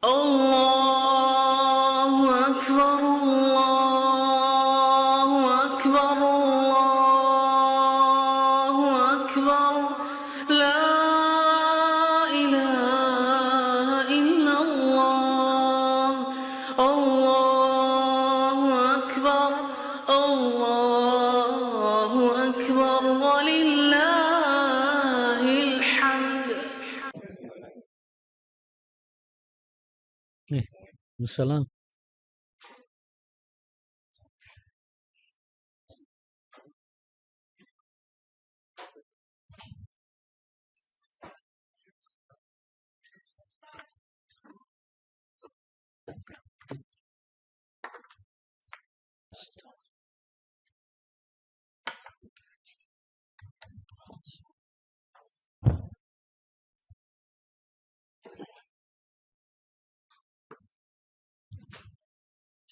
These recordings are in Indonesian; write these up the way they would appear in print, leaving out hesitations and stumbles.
الله أكبر الله أكبر الله أكبر لا إله إلا الله الله أكبر الله أكبر ولله الحمد. Assalam.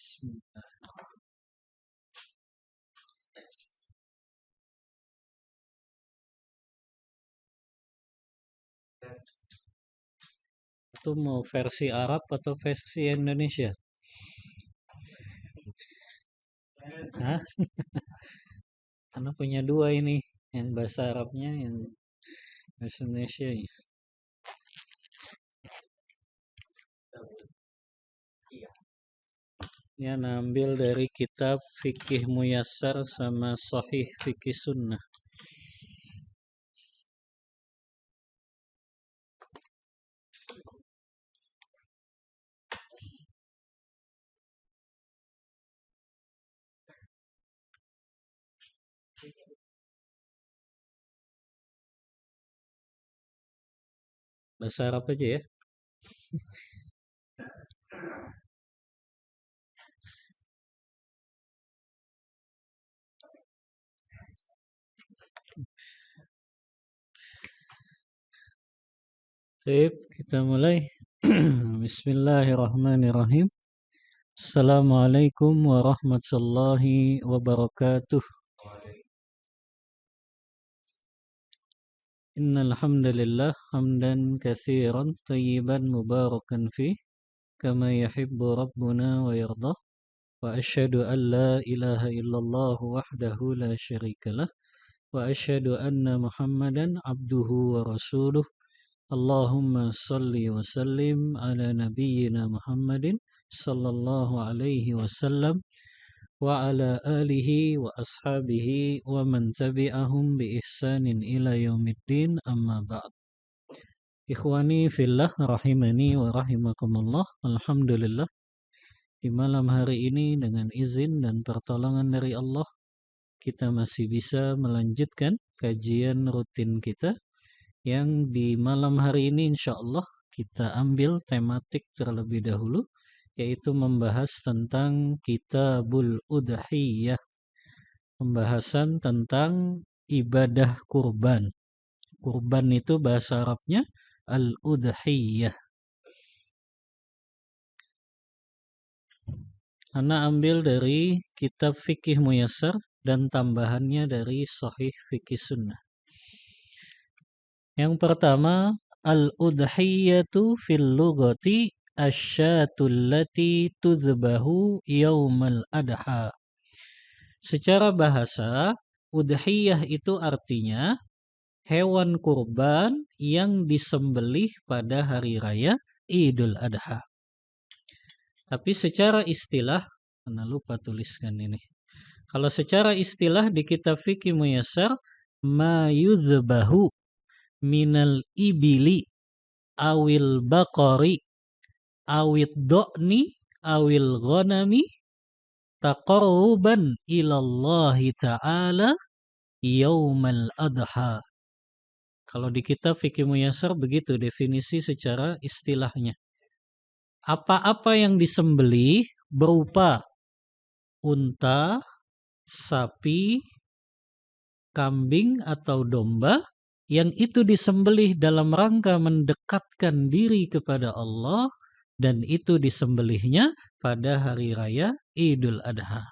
Bismillah. Itu mau versi Arab atau versi Indonesia? Hah? Karena punya dua ini, yang bahasa Arabnya, yang bahasa Indonesia. Ya, ambil dari kitab Fikih Muyassar sama Sahih Fikih Sunnah. Bahasa Arab aja ya. Baik, kita mulai. Bismillahirrahmanirrahim. Assalamualaikum warahmatullahi wabarakatuh. Innal hamdalillah hamdan katsiran tayyiban mubarakan fih kama yuhibbu rabbuna wa yardah. Wa asyhadu an la ilaha illallah wahdahu la syarikalah wa asyhadu anna Muhammadan abduhu wa rasuluh. Allahumma salli wa sallim ala nabiyyina Muhammadin sallallahu alaihi wasallam wa ala alihi wa ashabihi wa man tabi'ahum bi ihsanin ila yaumiddin, amma ba'd. Ikhwani fillah rahimani wa rahimakumullah. Alhamdulillah, di malam hari ini dengan izin dan pertolongan dari Allah, kita masih bisa melanjutkan kajian rutin kita yang di malam hari ini insya Allah kita ambil tematik terlebih dahulu, yaitu membahas tentang Kitabul Udhiyah, pembahasan tentang ibadah kurban. Kurban itu bahasa Arabnya Al-Udhiyah. Ana ambil dari kitab Fikih Muyassar dan tambahannya dari Sahih Fikih Sunnah. Yang pertama, al-udhiyatu fil lughati asyatul lati tudhbahu yaumal adha. Secara bahasa, udhiyah itu artinya hewan kurban yang disembelih pada hari raya Idul Adha. Tapi secara istilah, karena lupa tuliskan ini. Kalau secara istilah di kitab Fikih Muyassar, ma yuzbahu minal ibili awil baqari awid do'ni awil ghanami taqarruban ilallahi ta'ala yaumal adha. Kalau di kitab Fikih Muyassar begitu definisi secara istilahnya. Apa-apa yang disembelih berupa unta, sapi, kambing atau domba yang itu disembelih dalam rangka mendekatkan diri kepada Allah, dan itu disembelihnya pada hari raya Idul Adha.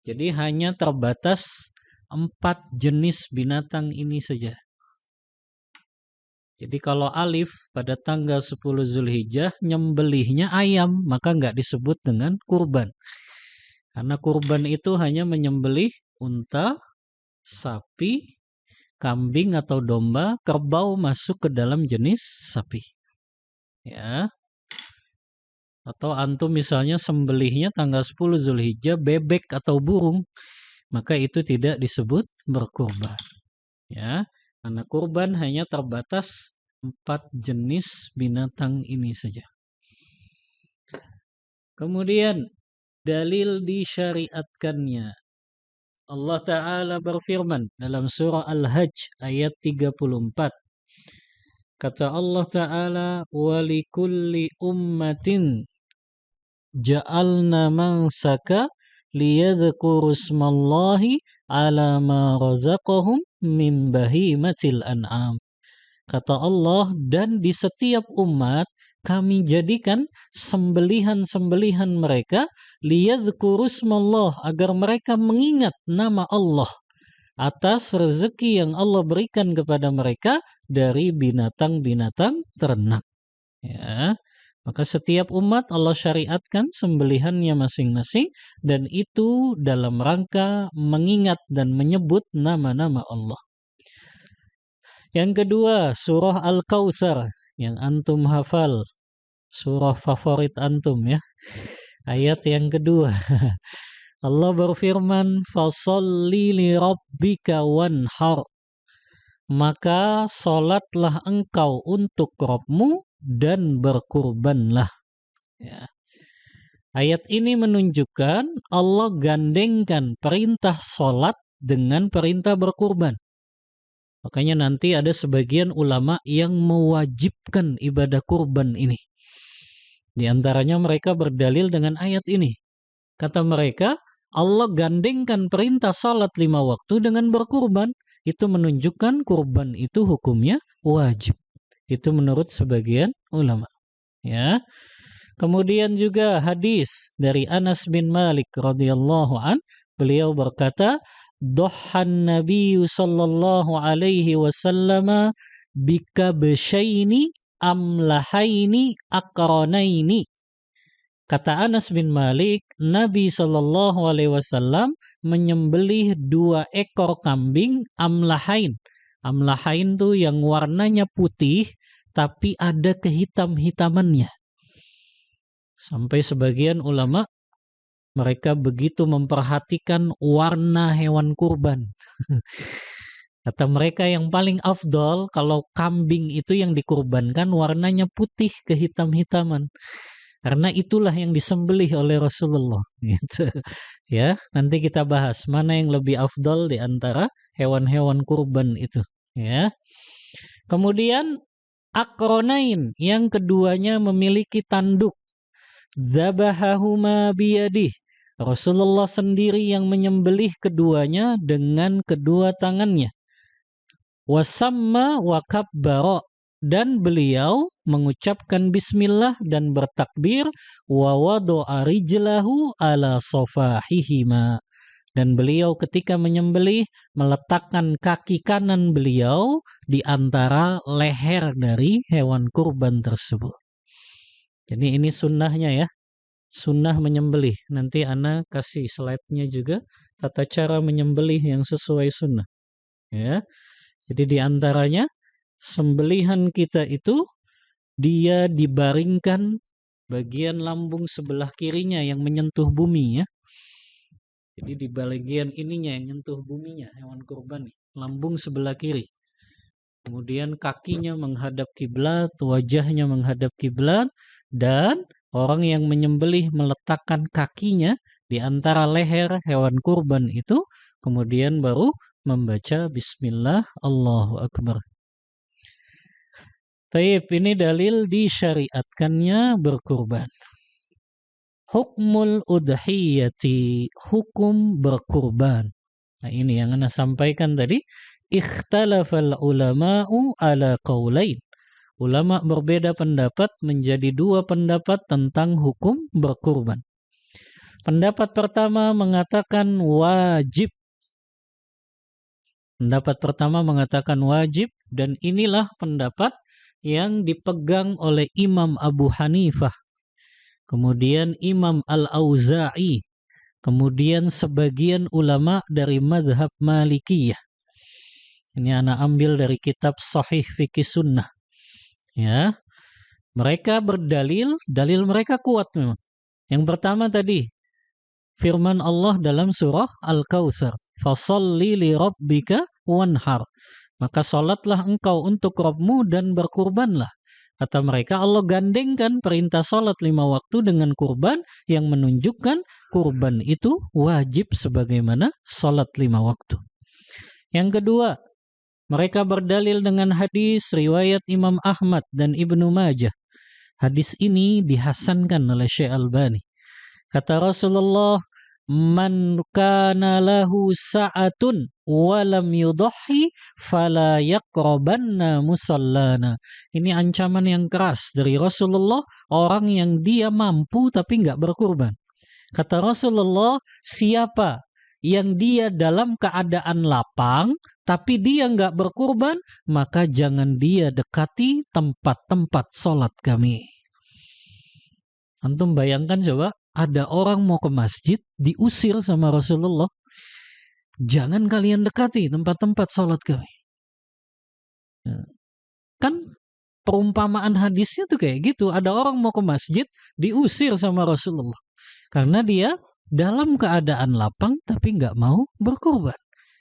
Jadi hanya terbatas 4 jenis binatang ini saja. Jadi kalau alif pada tanggal 10 Zulhijjah nyembelihnya ayam, maka nggak disebut dengan kurban. Karena kurban itu hanya menyembelih unta, sapi, kambing atau domba, kerbau masuk ke dalam jenis sapi. Ya. Atau antum misalnya sembelihnya tanggal 10 Zulhijjah bebek atau burung, maka itu tidak disebut berkurban. Ya, karena kurban hanya terbatas 4 jenis binatang ini saja. Kemudian dalil disyariatkannya. Allah Ta'ala berfirman dalam surah Al-Hajj ayat 34. Kata Allah Ta'ala, walikulli ummatin ja'alna mansaka liyadhkuru ismallahi ala ma razaqahum min bahimatil an'am. Kata Allah, dan di setiap umat kami jadikan sembelihan-sembelihan mereka liyadhkuru ismallah, agar mereka mengingat nama Allah atas rezeki yang Allah berikan kepada mereka dari binatang-binatang ternak. Ya. Maka setiap umat Allah syariatkan sembelihannya masing-masing, dan itu dalam rangka mengingat dan menyebut nama-nama Allah. Yang kedua, surah Al-Kautsar yang antum hafal, surah favorit antum ya. Ayat yang kedua. Allah berfirman, "Fasholli li rabbika wanhar." Maka salatlah engkau untuk Rabbmu dan berkurbanlah. Ya. Ayat ini menunjukkan Allah gandengkan perintah salat dengan perintah berkurban. Makanya nanti ada sebagian ulama yang mewajibkan ibadah kurban ini. Di antaranya mereka berdalil dengan ayat ini. Kata mereka, Allah gandengkan perintah salat 5 waktu dengan berkurban. Itu menunjukkan kurban itu hukumnya wajib. Itu menurut sebagian ulama. Ya. Kemudian juga hadis dari Anas bin Malik radhiyallahu an, beliau berkata, "Dhahan Nabi sallallahu alaihi wasallam bikabshaini amlahaini aqranaini." Kata Anas bin Malik, Nabi sallallahu alaihi wasallam menyembelih 2 ekor kambing amlahain. Amlahain tuh yang warnanya putih tapi ada kehitam-hitamannya. Sampai sebagian ulama mereka begitu memperhatikan warna hewan kurban. Kata mereka yang paling afdol kalau kambing itu yang dikurbankan warnanya putih kehitam-hitaman. Karena itulah yang disembelih oleh Rasulullah. Gitu. Ya, nanti kita bahas mana yang lebih afdol di antara hewan-hewan kurban itu. Ya. Kemudian akronain, yang keduanya memiliki tanduk. Dzabahahuma biyadih. Rasulullah sendiri yang menyembelih keduanya dengan kedua tangannya. Wasamma wa kabbara, dan beliau mengucapkan bismillah dan bertakbir, wa wada'a rijlahu ala safahihima, dan beliau ketika menyembelih meletakkan kaki kanan beliau di antara leher dari hewan kurban tersebut. Jadi ini sunnahnya ya, sunnah menyembelih. Nanti ana kasih slide-nya juga tata cara menyembelih yang sesuai sunnah. Ya, jadi di antaranya sembelihan kita itu dia dibaringkan bagian lambung sebelah kirinya yang menyentuh bumi ya. Jadi di bagian ininya yang menyentuh buminya hewan kurban, lambung sebelah kiri. Kemudian kakinya menghadap kiblat, wajahnya menghadap kiblat, dan orang yang menyembelih meletakkan kakinya di antara leher hewan kurban itu, kemudian baru membaca bismillah, Allahu Akbar. Taib, ini dalil disyariatkannya berkurban. Hukmul udhiyati, hukum berkurban. Nah ini yang Anda sampaikan tadi. Ikhtalafal ulama'u ala qaulain. Ulama berbeda pendapat menjadi 2 pendapat tentang hukum berkurban. Pendapat pertama mengatakan wajib. Pendapat pertama mengatakan wajib, dan inilah pendapat yang dipegang oleh Imam Abu Hanifah, kemudian Imam Al-Auza'i, kemudian sebagian ulama dari mazhab Malikiyah. Ini anak ambil dari kitab Sahih Fikih Sunnah. Ya, mereka berdalil, dalil mereka kuat memang. Yang pertama tadi, firman Allah dalam surah Al-Kautsar, "Fasholli li rabbika wanhar." Maka salatlah engkau untuk Rabbmu dan berkurbanlah. Kata mereka, Allah gandengkan perintah salat 5 waktu dengan kurban yang menunjukkan kurban itu wajib sebagaimana salat 5 waktu. Yang kedua, mereka berdalil dengan hadis riwayat Imam Ahmad dan Ibnu Majah. Hadis ini dihasankan oleh Syekh Albani. Kata Rasulullah, "Man kana lahu sa'atun wa lam yudhi fala yaqrabanna musallana." Ini ancaman yang keras dari Rasulullah, orang yang dia mampu tapi enggak berkurban. Kata Rasulullah, siapa yang dia dalam keadaan lapang tapi dia enggak berkurban, maka jangan dia dekati tempat-tempat sholat kami. Antum bayangkan coba, ada orang mau ke masjid, diusir sama Rasulullah, jangan kalian dekati tempat-tempat sholat kami. Kan perumpamaan hadisnya tuh kayak gitu, ada orang mau ke masjid, diusir sama Rasulullah, karena dia dalam keadaan lapang tapi nggak mau berkorban.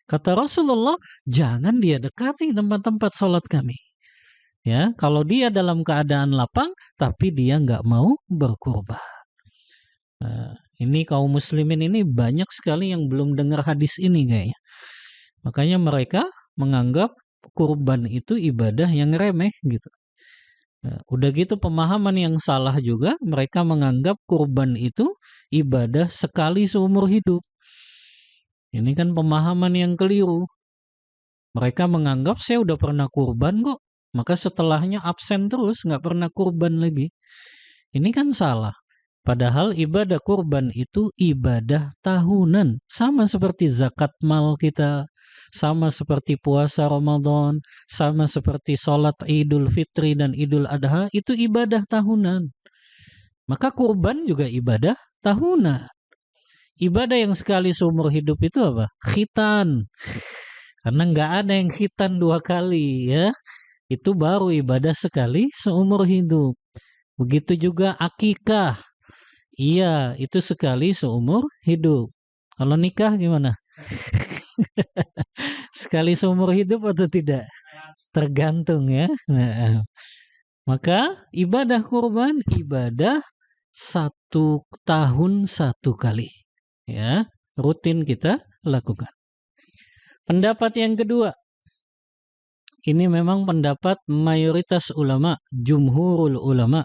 Kata Rasulullah, jangan dia dekati tempat-tempat sholat kami. Ya, kalau dia dalam keadaan lapang tapi dia nggak mau berkorban. Nah, ini kaum muslimin ini banyak sekali yang belum dengar hadis ini kayaknya. Makanya mereka menganggap kurban itu ibadah yang remeh gitu. Nah, udah gitu pemahaman yang salah juga, mereka menganggap kurban itu ibadah sekali seumur hidup. Ini kan pemahaman yang keliru. Mereka menganggap saya udah pernah kurban kok, maka setelahnya absen terus, nggak pernah kurban lagi. Ini kan salah. Padahal ibadah kurban itu ibadah tahunan. Sama seperti zakat mal kita, sama seperti puasa Ramadan, sama seperti sholat Idul Fitri dan Idul Adha, itu ibadah tahunan. Maka kurban juga ibadah tahunan. Ibadah yang sekali seumur hidup itu apa? Khitan. Karena nggak ada yang khitan 2 kali ya. Itu baru ibadah sekali seumur hidup. Begitu juga akikah. Iya, itu sekali seumur hidup. Kalau nikah gimana? Sekali seumur hidup atau tidak? Tergantung ya. Nah, maka ibadah kurban, ibadah 1 tahun 1 kali. Ya, rutin kita lakukan. Pendapat yang kedua, ini memang pendapat mayoritas ulama, jumhurul ulama.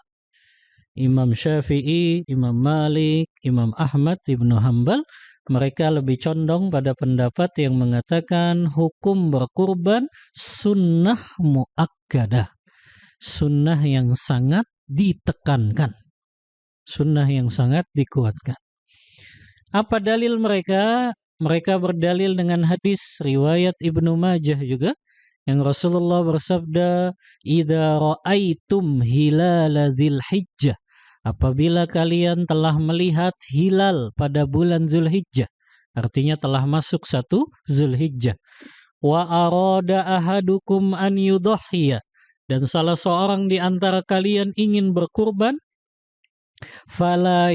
Imam Syafi'i, Imam Malik, Imam Ahmad, Ibnu Hanbal, mereka lebih condong pada pendapat yang mengatakan hukum berkurban sunnah muakkadah. Sunnah yang sangat ditekankan. Sunnah yang sangat dikuatkan. Apa dalil mereka? Mereka berdalil dengan hadis riwayat Ibnu Majah juga, yang Rasulullah bersabda, "Idza ra'aitum hilala Dzulhijjah." Apabila kalian telah melihat hilal pada bulan Zulhijjah, artinya telah masuk 1 Zulhijjah. Wa arada ahadukum an yudhhiya, dan salah seorang di antara kalian ingin berkurban, fala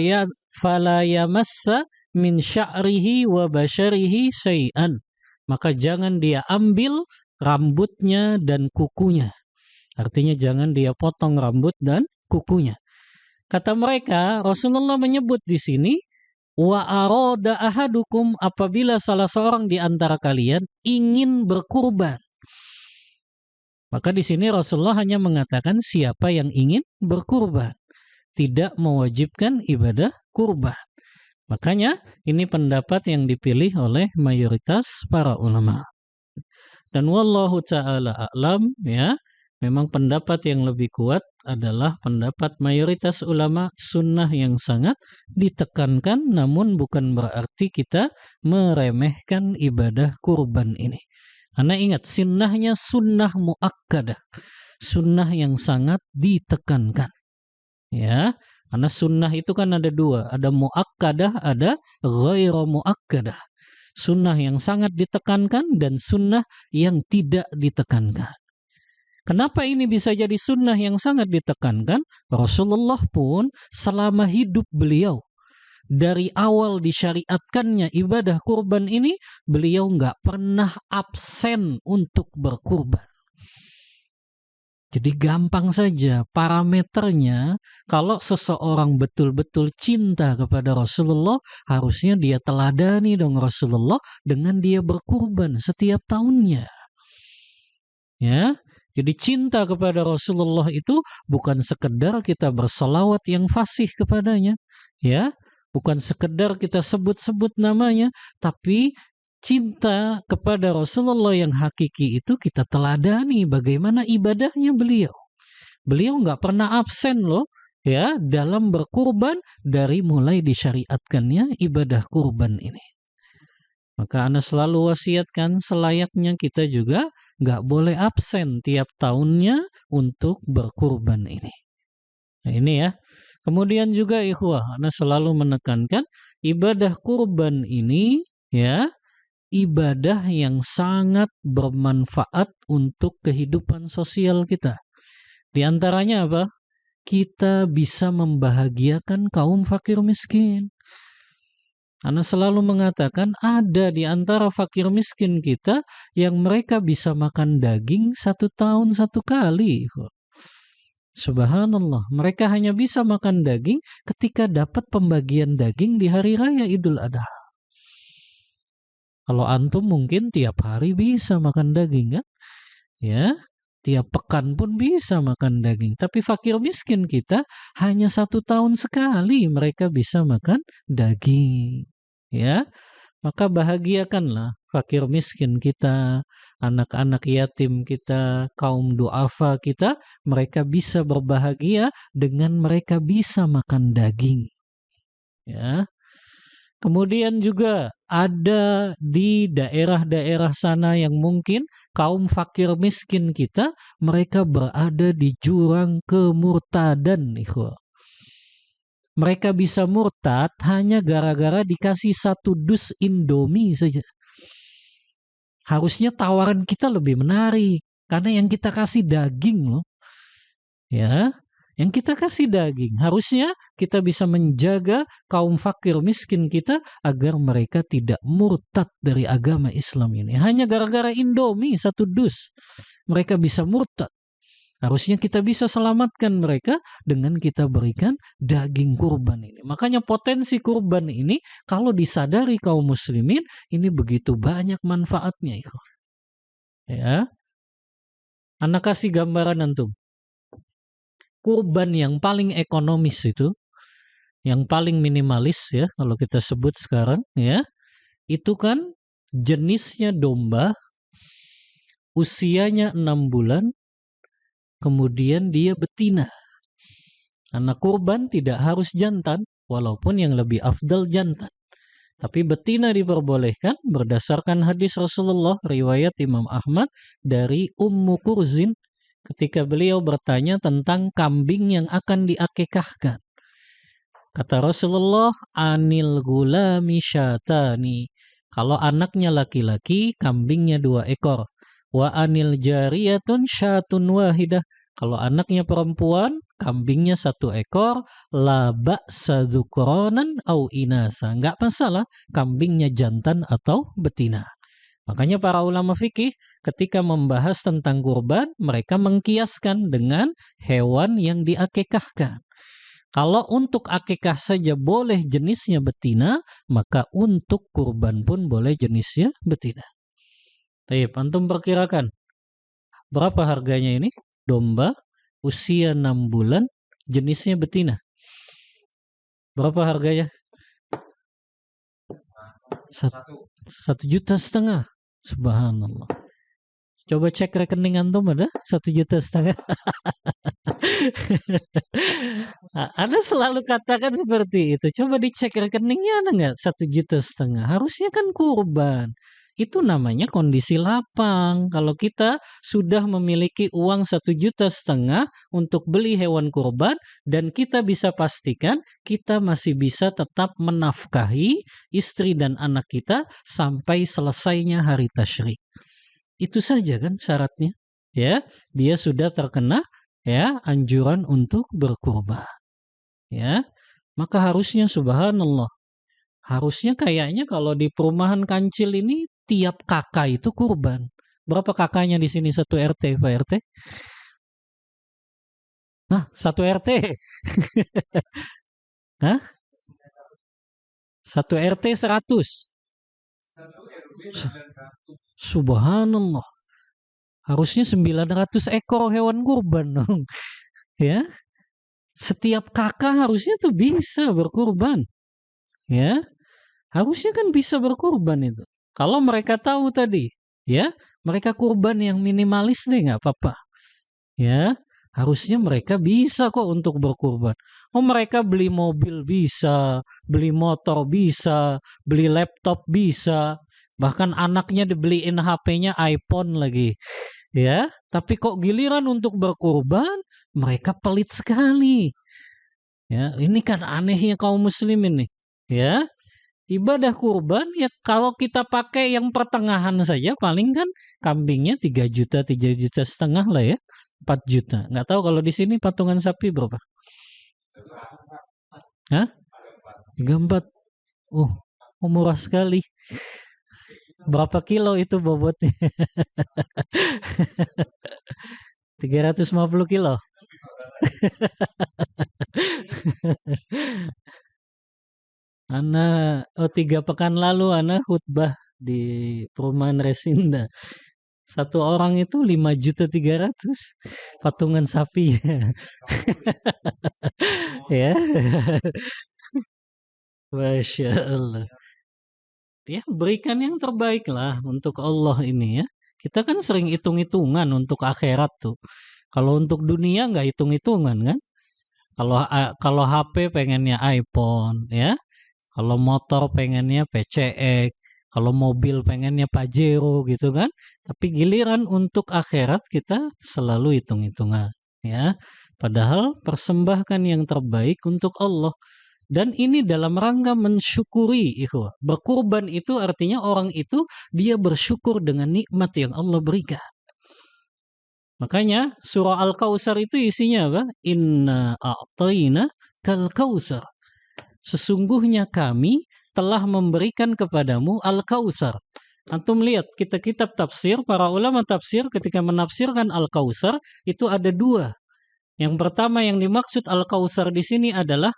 yamassa min sya'rihi wa basyarihi syai'an, maka jangan dia ambil rambutnya dan kukunya. Artinya jangan dia potong rambut dan kukunya. Kata mereka, Rasulullah menyebut di sini, wa arada ahadukum, apabila salah seorang di antara kalian ingin berkurban. Maka di sini Rasulullah hanya mengatakan siapa yang ingin berkurban, tidak mewajibkan ibadah kurban. Makanya ini pendapat yang dipilih oleh mayoritas para ulama. Dan wallahu ta'ala a'lam, ya, memang pendapat yang lebih kuat adalah pendapat mayoritas ulama, sunnah yang sangat ditekankan, namun bukan berarti kita meremehkan ibadah kurban ini. Karena ingat, sunnahnya sunnah muakkadah, sunnah yang sangat ditekankan. Ya, karena sunnah itu kan ada dua, ada muakkadah, ada ghairu muakkadah. Sunnah yang sangat ditekankan dan sunnah yang tidak ditekankan. Kenapa ini bisa jadi sunnah yang sangat ditekankan? Rasulullah pun selama hidup beliau, dari awal disyariatkannya ibadah kurban ini, beliau nggak pernah absen untuk berkurban. Jadi gampang saja parameternya, kalau seseorang betul-betul cinta kepada Rasulullah, harusnya dia teladani dong Rasulullah dengan dia berkurban setiap tahunnya. Ya, jadi cinta kepada Rasulullah itu bukan sekedar kita bersolawat yang fasih kepadanya, ya, bukan sekedar kita sebut-sebut namanya, tapi cinta kepada Rasulullah yang hakiki itu kita teladani bagaimana ibadahnya beliau. Beliau nggak pernah absen loh, ya, dalam berkurban dari mulai disyariatkannya ibadah kurban ini. Maka Anda selalu wasiatkan selayaknya kita juga nggak boleh absen tiap tahunnya untuk berkurban ini. Nah ini ya. Kemudian juga ikhwah, Anda selalu menekankan ibadah kurban ini ya, ibadah yang sangat bermanfaat untuk kehidupan sosial kita. Di antaranya apa? Kita bisa membahagiakan kaum fakir miskin. Ana selalu mengatakan ada di antara fakir miskin kita yang mereka bisa makan daging 1 tahun 1 kali. Subhanallah, mereka hanya bisa makan daging ketika dapat pembagian daging di hari raya Idul Adha. Kalau antum mungkin tiap hari bisa makan daging kan? Ya, tiap pekan pun bisa makan daging. Tapi fakir miskin kita hanya 1 tahun sekali mereka bisa makan daging. Ya, maka bahagiakanlah fakir miskin kita, anak-anak yatim kita, kaum duafa kita, mereka bisa berbahagia dengan mereka bisa makan daging. Ya. Kemudian juga ada di daerah-daerah sana yang mungkin kaum fakir miskin kita, mereka berada di jurang kemurtadan, ikhwah. Mereka bisa murtad hanya gara-gara dikasih 1 dus Indomie saja. Harusnya tawaran kita lebih menarik, karena yang kita kasih daging loh. Ya, yang kita kasih daging. Harusnya kita bisa menjaga kaum fakir miskin kita agar mereka tidak murtad dari agama Islam ini. Hanya gara-gara Indomie 1 dus, mereka bisa murtad. Harusnya kita bisa selamatkan mereka dengan kita berikan daging kurban ini. Makanya potensi kurban ini kalau disadari kaum muslimin ini begitu banyak manfaatnya. Ya, Anda kasih gambaran antum. Kurban yang paling ekonomis itu, yang paling minimalis ya kalau kita sebut sekarang ya, itu kan jenisnya domba, usianya 6 bulan, kemudian dia betina. Anak kurban tidak harus jantan, walaupun yang lebih afdal jantan. Tapi betina diperbolehkan berdasarkan hadis Rasulullah riwayat Imam Ahmad dari Ummu Kurzin ketika beliau bertanya tentang kambing yang akan diakikahkan. Kata Rasulullah, anil gulami syatani. Kalau anaknya laki-laki, kambingnya 2 ekor. Wa anil jariyatun syatun wahidah. Kalau anaknya perempuan, kambingnya 1 ekor. La ba'sa dzukuranan au inasa. Enggak masalah kambingnya jantan atau betina. Makanya para ulama fikih ketika membahas tentang kurban, mereka mengkiaskan dengan hewan yang diakikahkan. Kalau untuk akikah saja boleh jenisnya betina, maka untuk kurban pun boleh jenisnya betina. Baik, antum perkirakan berapa harganya ini? Domba usia 6 bulan jenisnya betina. Berapa harganya? 1,5 juta. Subhanallah. Coba cek rekening antum ada 1,5 juta. Anda selalu katakan seperti itu. Coba dicek rekeningnya ada nggak 1,5 juta. Harusnya kan kurban. Itu namanya kondisi lapang. Kalau kita sudah memiliki uang 1,5 juta untuk beli hewan kurban dan kita bisa pastikan kita masih bisa tetap menafkahi istri dan anak kita sampai selesainya hari tasyrik. Itu saja kan syaratnya. Ya, dia sudah terkena ya anjuran untuk berkurban. Ya. Maka harusnya subhanallah. Harusnya kayaknya kalau di perumahan Kancil ini tiap kakak itu kurban. Berapa kakaknya di sini satu RT, Pak RT? Hah, satu RT? Hah? Satu RT 100. Subhanallah. Harusnya 900 ekor hewan kurban dong. Ya. Setiap kakak harusnya tuh bisa berkurban. Ya. Harusnya kan bisa berkurban itu. Kalau mereka tahu tadi, ya, mereka kurban yang minimalis deh nggak apa-apa. Ya, harusnya mereka bisa kok untuk berkurban. Oh, mereka beli mobil bisa, beli motor bisa, beli laptop bisa, bahkan anaknya dibeliin HP-nya iPhone lagi. Ya, tapi kok giliran untuk berkurban, mereka pelit sekali. Ya, ini kan anehnya kaum muslimin nih. Ya, ibadah kurban ya kalau kita pakai yang pertengahan saja paling kan kambingnya 3 juta, 3,5 juta lah ya. 4 juta. Nggak tahu kalau di sini patungan sapi berapa? Hah? 34. Oh, murah sekali. Berapa kilo itu bobotnya? 350 kilo. Ana, 3 pekan lalu Ana khutbah di perumahan Resinda. Satu orang itu 5,3 juta patungan sapi. Ya. Masya Allah. Ya, berikan yang terbaik lah untuk Allah ini ya. Kita kan sering hitung-hitungan untuk akhirat tuh. Kalau untuk dunia nggak hitung-hitungan kan? Kalau HP pengennya iPhone ya. Kalau motor pengennya PCX, kalau mobil pengennya Pajero gitu kan. Tapi giliran untuk akhirat kita selalu hitung-hitungan ya. Padahal persembahkan yang terbaik untuk Allah. Dan ini dalam rangka mensyukuri, ikhwah. Berkurban itu artinya orang itu dia bersyukur dengan nikmat yang Allah berikan. Makanya surah Al-Kautsar itu isinya apa? Inna a'tayna kal kautsar. Sesungguhnya kami telah memberikan kepadamu Al-Kautsar. Antum lihat kitab tafsir, para ulama tafsir ketika menafsirkan Al-Kautsar itu ada dua. Yang pertama yang dimaksud Al-Kautsar di sini adalah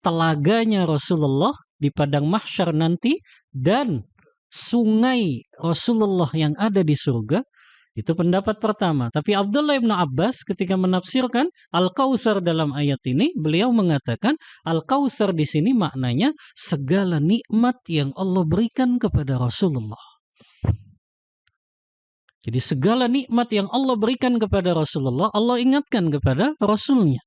telaganya Rasulullah di padang mahsyar nanti dan sungai Rasulullah yang ada di surga. Itu pendapat pertama. Tapi Abdullah bin Abbas ketika menafsirkan Al-Kautsar dalam ayat ini, beliau mengatakan Al-Kautsar di sini maknanya segala nikmat yang Allah berikan kepada Rasulullah. Jadi segala nikmat yang Allah berikan kepada Rasulullah, Allah ingatkan kepada Rasulnya.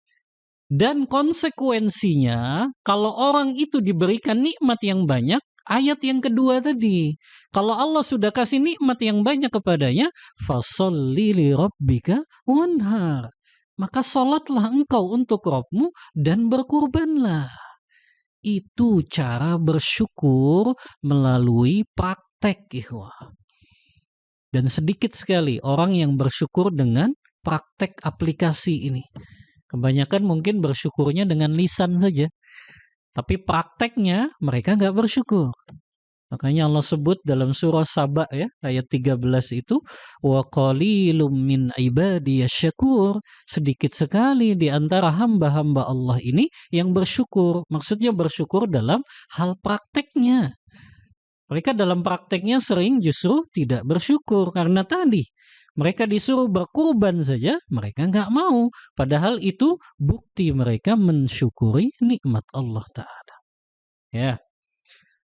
Dan konsekuensinya, kalau orang itu diberikan nikmat yang banyak, ayat yang kedua tadi, kalau Allah sudah kasih nikmat yang banyak kepadanya, fasholli li rabbika wanhar. Maka sholatlah engkau untuk Rabbmu dan berkurbanlah. Itu cara bersyukur melalui praktek, ikhwah. Dan sedikit sekali orang yang bersyukur dengan praktek aplikasi ini. Kebanyakan mungkin bersyukurnya dengan lisan saja. Tapi prakteknya mereka nggak bersyukur. Makanya Allah sebut dalam surah Saba ya, ayat 13 itu, wa qalilum min ibadiyasy syakur. Sedikit sekali di antara hamba-hamba Allah ini yang bersyukur. Maksudnya bersyukur dalam hal prakteknya. Mereka dalam prakteknya sering justru tidak bersyukur karena tadi mereka disuruh berkurban saja, mereka nggak mau. Padahal itu bukti mereka mensyukuri nikmat Allah Ta'ala. Ya.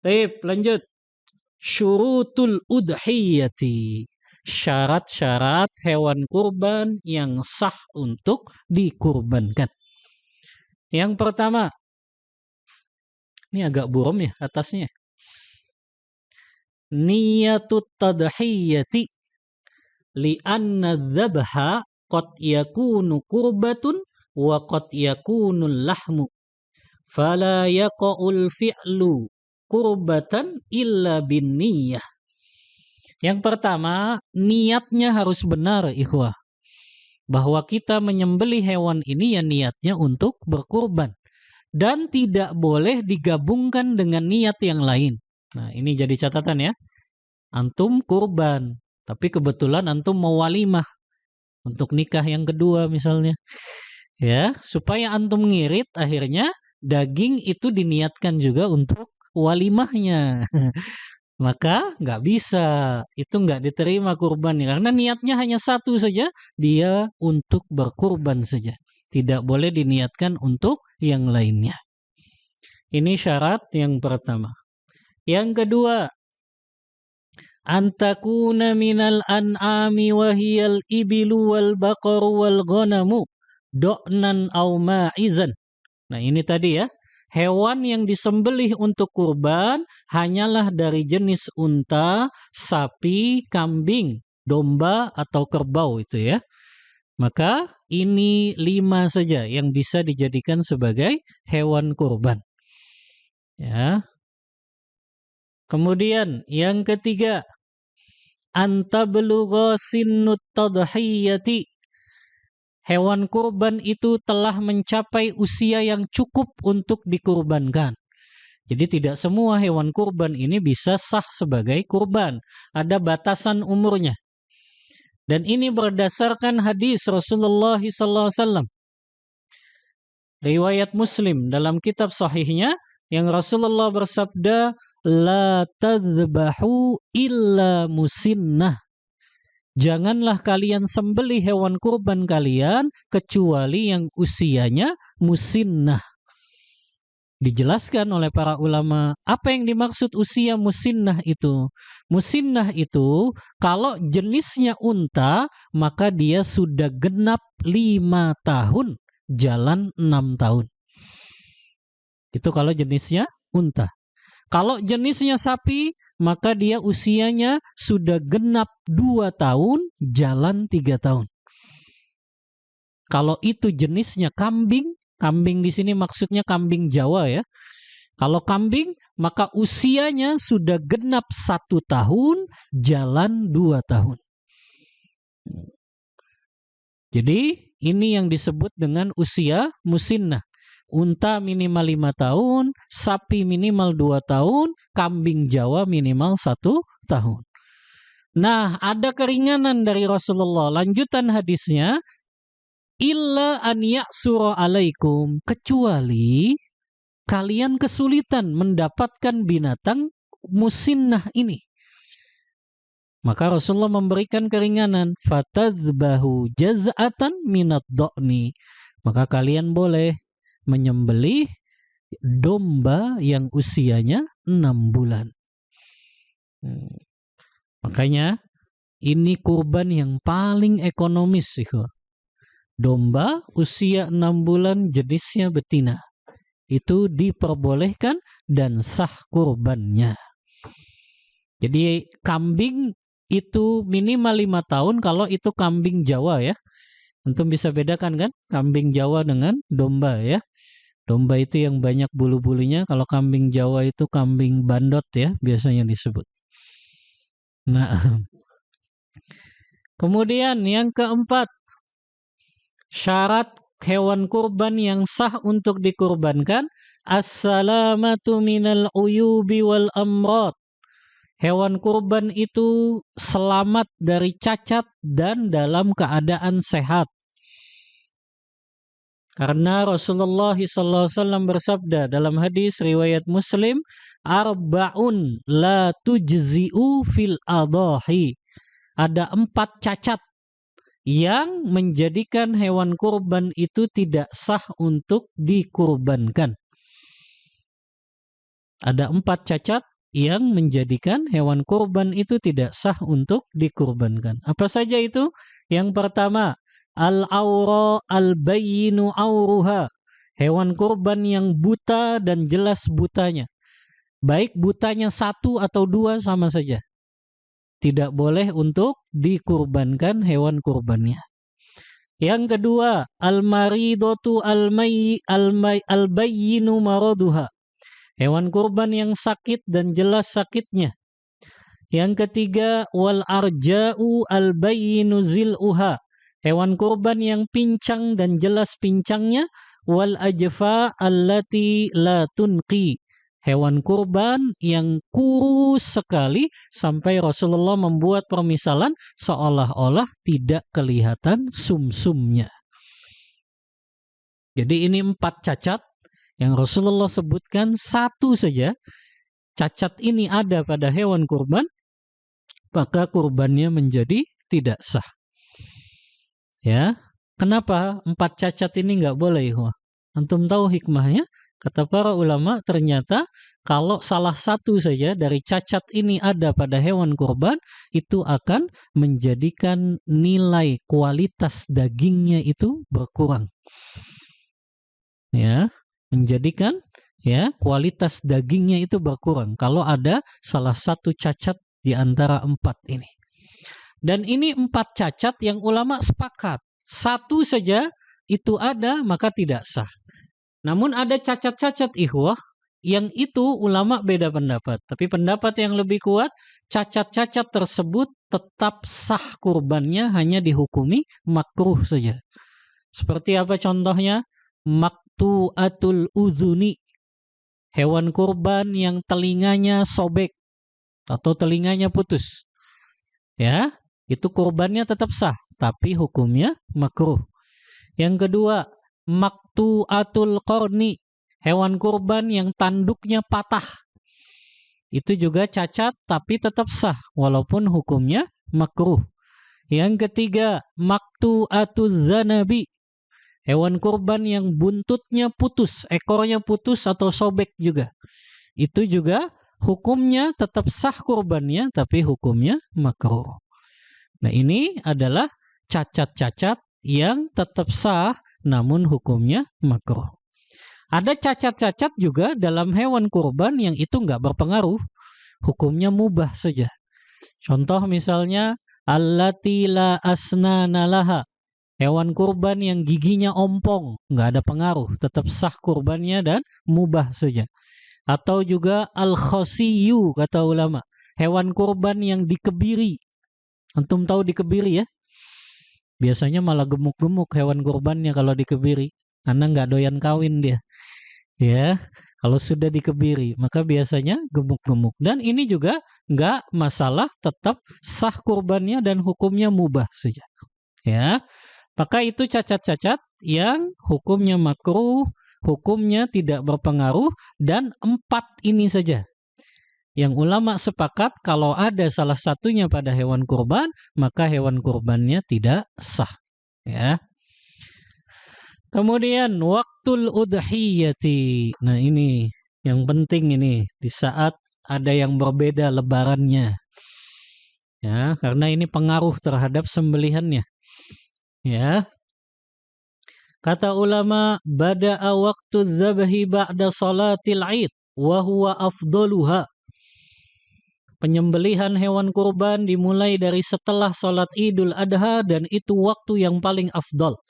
Baik, lanjut. Syurutul udhiyati. Syarat-syarat hewan kurban yang sah untuk dikurbankan. Yang pertama, ini agak buram ya atasnya. niyatut tadhiyati li'anna dzabha qad yakunu qurbatun wa qad yakunu lahmu fala yaqa'ul fi'lu qurbatan illa bin niyyah. Yang pertama, niatnya harus benar, ikhwah. Bahwa kita menyembelih hewan ini ya niatnya untuk berkurban. Dan tidak boleh digabungkan dengan niat yang lain. Nah, ini jadi catatan ya. Antum kurban, tapi kebetulan antum mau walimah untuk nikah yang kedua misalnya. Ya, supaya antum ngirit akhirnya daging itu diniatkan juga untuk walimahnya. Maka nggak bisa, itu nggak diterima kurbannya karena niatnya hanya satu saja, dia untuk berkurban saja. Tidak boleh diniatkan untuk yang lainnya. Ini syarat yang pertama. Yang kedua, antakuna minal an'ami wahiyal ibilu wal baqaru wal ghanamu do'nan au ma'izan. Nah ini tadi ya, hewan yang disembelih untuk kurban hanyalah dari jenis unta, sapi, kambing, domba atau kerbau itu ya. Maka ini 5 saja yang bisa dijadikan sebagai hewan kurban. Ya. Kemudian yang ketiga, antablugha sinnut tadhiyati. Hewan kurban itu telah mencapai usia yang cukup untuk dikurbankan. Jadi tidak semua hewan kurban ini bisa sah sebagai kurban. Ada batasan umurnya. Dan ini berdasarkan hadis Rasulullah SAW. Riwayat Muslim dalam kitab sahihnya yang Rasulullah bersabda, la tadhbahu illa musinnah. Janganlah kalian sembelih hewan kurban kalian kecuali yang usianya musinnah. Dijelaskan oleh para ulama, apa yang dimaksud usia musinnah itu? Musinnah itu kalau jenisnya unta, maka dia sudah genap 5 tahun, jalan 6 tahun. Itu kalau jenisnya unta. Kalau jenisnya sapi, maka dia usianya sudah genap 2 tahun, jalan 3 tahun. Kalau itu jenisnya kambing, kambing di sini maksudnya kambing Jawa ya. Kalau kambing, maka usianya sudah genap 1 tahun, jalan 2 tahun. Jadi ini yang disebut dengan usia musinnah. Unta minimal 5 tahun, sapi minimal 2 tahun, kambing Jawa minimal 1 tahun. Nah, ada keringanan dari Rasulullah. Lanjutan hadisnya, illa an ya'sura alaikum, kecuali kalian kesulitan mendapatkan binatang musinnah ini. Maka Rasulullah memberikan keringanan, fatadbahu jaz'atan minad do'ni. Maka kalian boleh menyembelih domba yang usianya 6 bulan. Makanya ini kurban yang paling ekonomis. Domba usia 6 bulan jenisnya betina. Itu diperbolehkan dan sah kurbannya. Jadi kambing itu minimal 5 tahun kalau itu kambing Jawa ya. Antum bisa bedakan kan kambing Jawa dengan domba ya. Domba itu yang banyak bulu-bulunya, kalau kambing Jawa itu kambing bandot ya, biasanya disebut. Nah, kemudian yang keempat, syarat hewan kurban yang sah untuk dikurbankan, as-salamatu minal uyubi wal amrad. Hewan kurban itu selamat dari cacat dan dalam keadaan sehat. Karena Rasulullah SAW bersabda dalam hadis riwayat Muslim, arba'un la tujzi'u fil adahi. Ada 4 cacat yang menjadikan hewan kurban itu tidak sah untuk dikurbankan. Ada 4 cacat yang menjadikan hewan kurban itu tidak sah untuk dikurbankan. Apa saja itu? Yang pertama, al-awra al-bayyinu awruha. Hewan kurban yang buta dan jelas butanya. Baik butanya 1 atau 2 sama saja. Tidak boleh untuk dikurbankan hewan kurbannya. Yang kedua, al-maridatu al-bayyinu maraduha. Hewan kurban yang sakit dan jelas sakitnya. Yang ketiga, wal arja'u al-bayyinu zil'uha. Hewan kurban yang pincang dan jelas pincangnya. Wal ajfa allati la tunqi. Hewan kurban yang kurus sekali sampai Rasulullah membuat permisalan seolah-olah tidak kelihatan sumsumnya. Jadi ini 4 cacat yang Rasulullah sebutkan, 1 saja cacat ini ada pada hewan kurban, maka kurbannya menjadi tidak sah. Ya, kenapa 4 cacat ini nggak boleh? Antum tahu hikmahnya? Kata para ulama, ternyata kalau salah satu saja dari cacat ini ada pada hewan kurban, itu akan menjadikan nilai kualitas dagingnya itu berkurang. Ya, menjadikan kualitas dagingnya itu berkurang kalau ada salah satu cacat di antara 4 ini. Dan ini 4 cacat yang ulama sepakat. 1 saja itu ada maka tidak sah. Namun ada cacat-cacat ikhwah yang itu ulama beda pendapat. Tapi pendapat yang lebih kuat, cacat-cacat tersebut tetap sah kurbannya, hanya dihukumi makruh saja. Seperti apa contohnya? Maktu'atul udhuni. Hewan kurban yang telinganya sobek atau telinganya putus. Ya, itu kurbannya tetap sah, tapi hukumnya makruh. Yang kedua, maktu'atul qarni, hewan kurban yang tanduknya patah. Itu juga cacat tapi tetap sah walaupun hukumnya makruh. Yang ketiga, maktu'atuz zanabi, hewan kurban yang buntutnya putus, ekornya putus atau sobek juga. Itu juga hukumnya tetap sah kurbannya tapi hukumnya makruh. Nah, ini adalah cacat-cacat yang tetap sah namun hukumnya makruh. Ada cacat-cacat juga dalam hewan kurban yang itu nggak berpengaruh, hukumnya mubah saja. Contoh misalnya allati la asnana laha, hewan kurban yang giginya ompong, nggak ada pengaruh, tetap sah kurbannya dan mubah saja. Atau juga al-khasiyu kata ulama, hewan kurban yang dikebiri. Antum tahu dikebiri ya? Biasanya malah gemuk-gemuk hewan kurbannya kalau dikebiri, karena nggak doyan kawin dia. Ya, kalau sudah dikebiri, maka biasanya gemuk-gemuk. Dan ini juga nggak masalah, tetap sah kurbannya dan hukumnya mubah saja. Ya, maka itu cacat-cacat yang hukumnya makruh, hukumnya tidak berpengaruh, dan 4 ini saja yang ulama sepakat kalau ada salah satunya pada hewan kurban, maka hewan kurbannya tidak sah. Ya. Kemudian waktul udhiyati. Nah, ini yang penting ini di saat ada yang berbeda lebarannya. Ya, karena ini pengaruh terhadap sembelihannya. Ya. Kata ulama, bada'a waqtu dzabhi ba'da salatil 'id wa huwa afdaluha. Penyembelihan hewan kurban dimulai dari setelah sholat Idul Adha dan itu waktu yang paling afdal.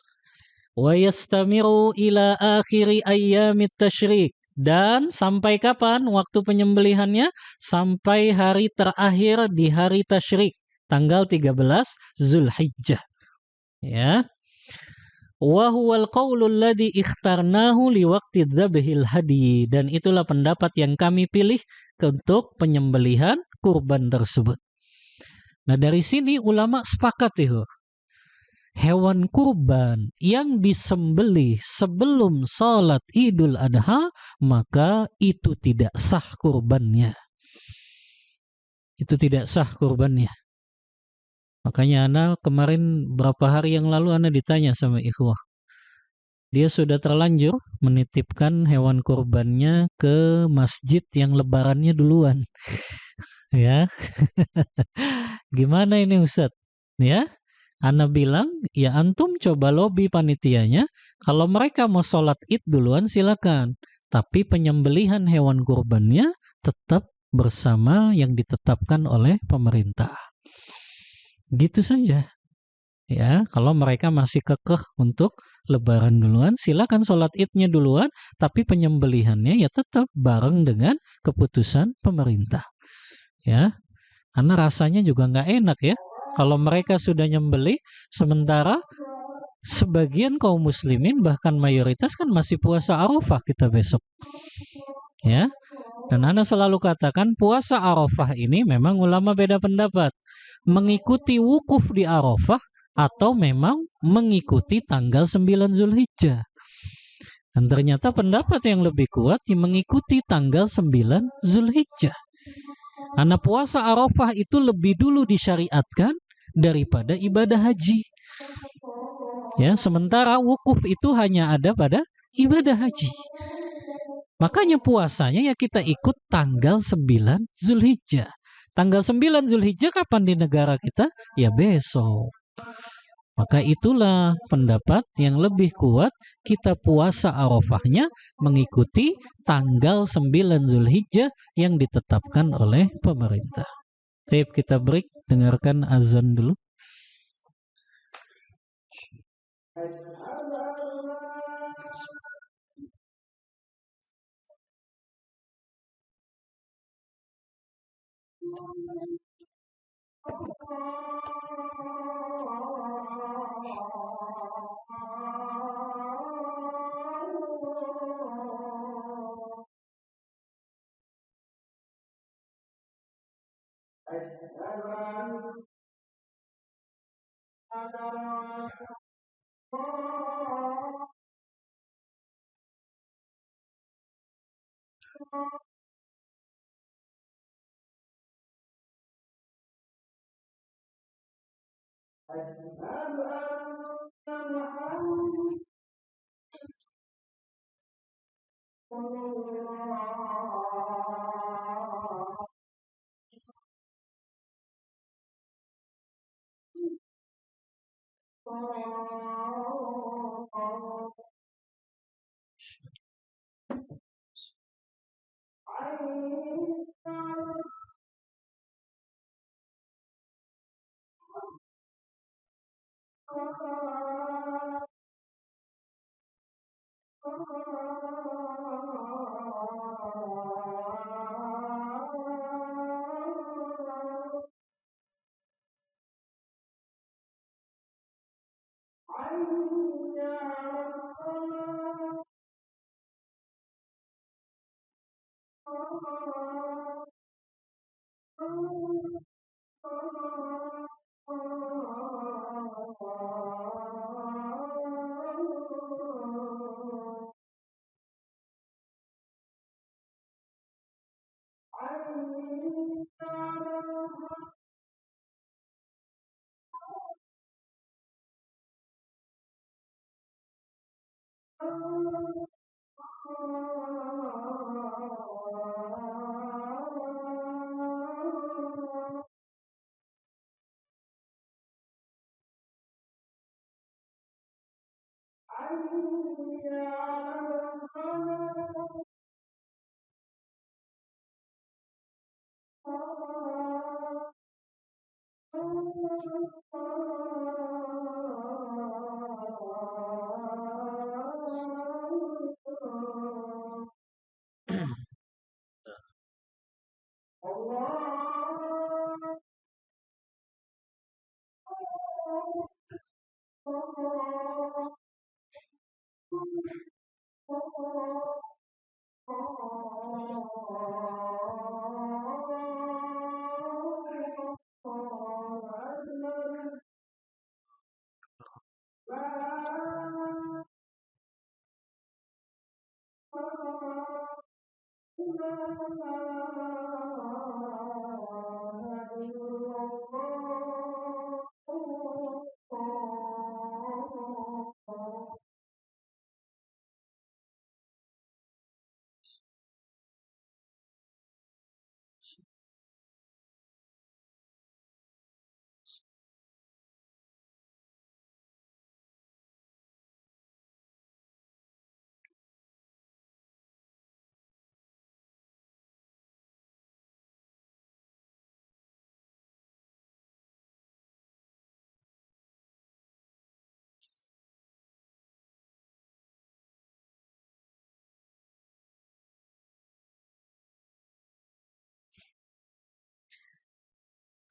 Wa yastamiru ila akhiri ayyamit tasyrik. Dan sampai kapan waktu penyembelihannya? Sampai hari terakhir di hari tasyrik, tanggal 13 Zulhijjah. Ya. Wa huwal qaulul ladzi ikhtarnahu liwaqti dzabhil hadi, dan itulah pendapat yang kami pilih untuk penyembelihan kurban tersebut. Nah, dari sini ulama sepakat itu. Hewan kurban yang disembelih sebelum salat Idul Adha, maka itu tidak sah kurbannya. Itu tidak sah kurbannya. Makanya Ana kemarin berapa hari yang lalu Ana ditanya sama ikhwah. Dia sudah terlanjur menitipkan hewan kurbannya ke masjid yang lebarannya duluan. Ya. Gimana ini Ustaz? Ya. Ana bilang, ya antum coba lobby panitianya, kalau mereka mau sholat Id duluan silakan. tapi penyembelihan hewan kurbannya tetap bersama yang ditetapkan oleh pemerintah. Gitu saja. Ya, kalau mereka masih kekeh untuk lebaran duluan, silakan sholat idnya duluan, tapi penyembelihannya ya tetap bareng dengan keputusan pemerintah. Ya, karena rasanya juga nggak enak ya. Kalau mereka sudah nyembelih, sementara sebagian kaum muslimin bahkan mayoritas kan masih puasa Arafah kita besok. Ya, dan Ana selalu katakan puasa Arafah ini memang ulama beda pendapat. Mengikuti wukuf di Arafah atau memang mengikuti tanggal 9 Zulhijjah. Dan ternyata pendapat yang lebih kuat yang mengikuti tanggal 9 Zulhijjah. Karena puasa Arafah itu lebih dulu disyariatkan daripada ibadah haji. Ya, sementara wukuf itu hanya ada pada ibadah haji. Makanya puasanya ya kita ikut tanggal 9 Zulhijjah. Tanggal 9 Zulhijjah kapan di negara kita? Ya besok. Maka itulah pendapat yang lebih kuat, kita puasa Arafahnya mengikuti tanggal 9 Zulhijjah yang ditetapkan oleh pemerintah. Baik, kita break, dengarkan azan dulu.